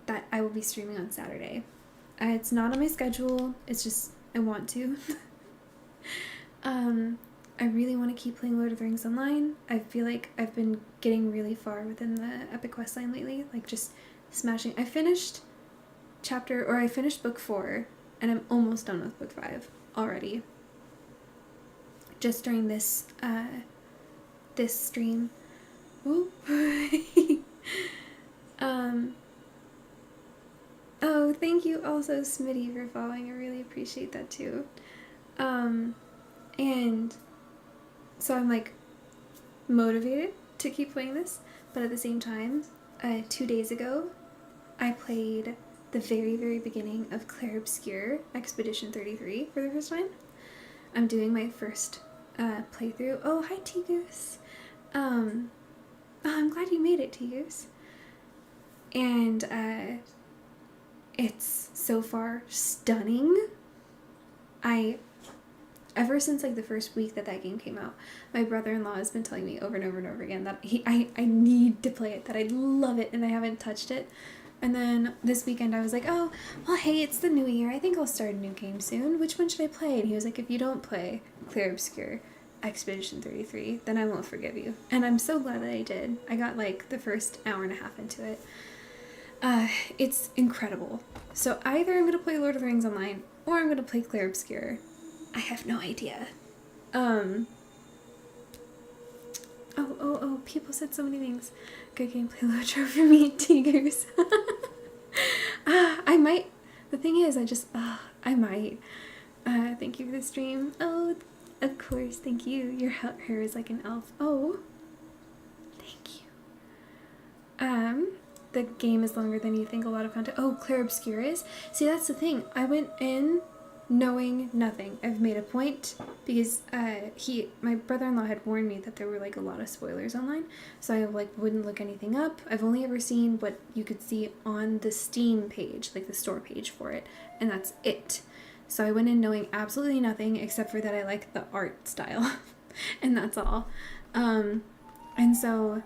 that I will be streaming on Saturday. It's not on my schedule, it's just I want to. I really want to keep playing Lord of the Rings Online. I feel like I've been getting really far within the epic quest line lately, like just smashing. I finished book 4, and I'm almost done with book 5 already. Just during this stream. Ooh. Oh, thank you also, Smitty, for following. I really appreciate that too. And so I'm like motivated to keep playing this, but at the same time, 2 days ago, I played the very, very beginning of Clair Obscur Expedition 33 for the first time. I'm doing my first playthrough. Oh, hi, T-Goose. Oh, I'm glad you made it, T-Goose. And it's so far stunning. Ever since like the first week that game came out, my brother-in-law has been telling me over and over and over again that I need to play it, that I love it, and I haven't touched it. And then this weekend I was like, oh, well, hey, it's the new year. I think I'll start a new game soon. Which one should I play? And he was like, if you don't play Clair Obscur Expedition 33, then I won't forgive you. And I'm so glad that I did. I got like the first hour and a half into it. It's incredible. So either I'm going to play Lord of the Rings Online, or I'm going to play Clair Obscur. I have no idea. Oh, people said so many things. Good gameplay, Lotro for me, Tigers. I might. The thing is, I might. Thank you for the stream. Oh, of course, thank you. Your hair is like an elf. Oh, thank you. The game is longer than you think, a lot of content. Oh, Clair Obscur is? See, that's the thing. I went in knowing nothing. I've made a point because my brother-in-law had warned me that there were like a lot of spoilers online, so I like wouldn't look anything up. I've only ever seen what you could see on the Steam page, like the store page for it, and that's it. So I went in knowing absolutely nothing except for that I like the art style, and that's all. And so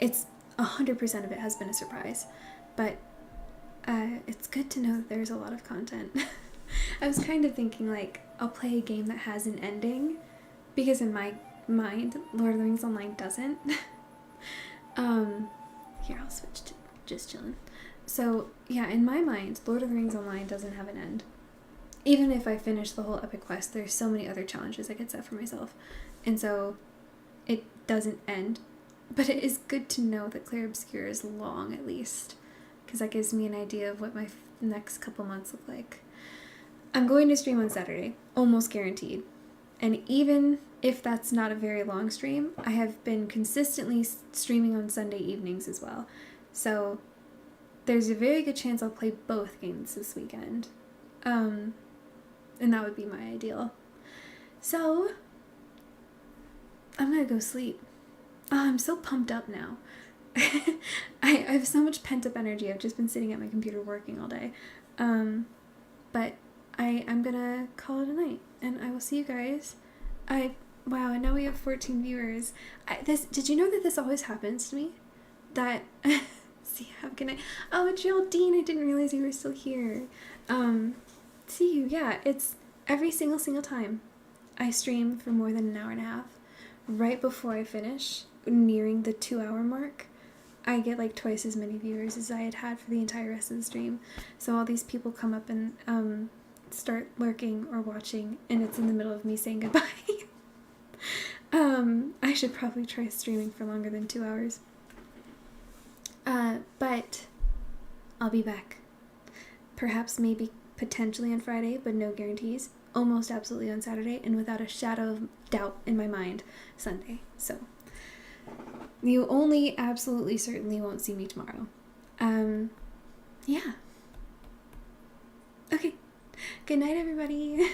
it's 100% of it has been a surprise, but it's good to know that there's a lot of content. I was kind of thinking like I'll play a game that has an ending, because in my mind Lord of the Rings Online doesn't. Here, I'll switch to just chilling. So yeah, in my mind Lord of the Rings Online doesn't have an end. Even if I finish the whole epic quest, there's so many other challenges I could set for myself, and so it doesn't end. But it is good to know that Clair Obscur is long, at least, because that gives me an idea of what my next couple months look like. I'm going to stream on Saturday, almost guaranteed. And even if that's not a very long stream, I have been consistently streaming on Sunday evenings as well. So there's a very good chance I'll play both games this weekend. And that would be my ideal. So I'm gonna go sleep. Oh, I'm so pumped up now. I have so much pent-up energy. I've just been sitting at my computer working all day. But I'm gonna call it a night, and I will see you guys. Wow, and now we have 14 viewers. Did you know that this always happens to me? That, see, have a good night. Oh, Geraldine, I didn't realize you were still here. See you, yeah, it's every single time I stream for more than an hour and a half. Right before I finish, nearing the 2-hour mark, I get like twice as many viewers as I had for the entire rest of the stream. So all these people come up and start lurking or watching, and it's in the middle of me saying goodbye. I should probably try streaming for longer than 2 hours. But I'll be back. Perhaps, maybe, potentially on Friday, but no guarantees. Almost absolutely on Saturday, and without a shadow of doubt in my mind, Sunday. So, you only absolutely certainly won't see me tomorrow. Yeah. Okay. Good night, everybody.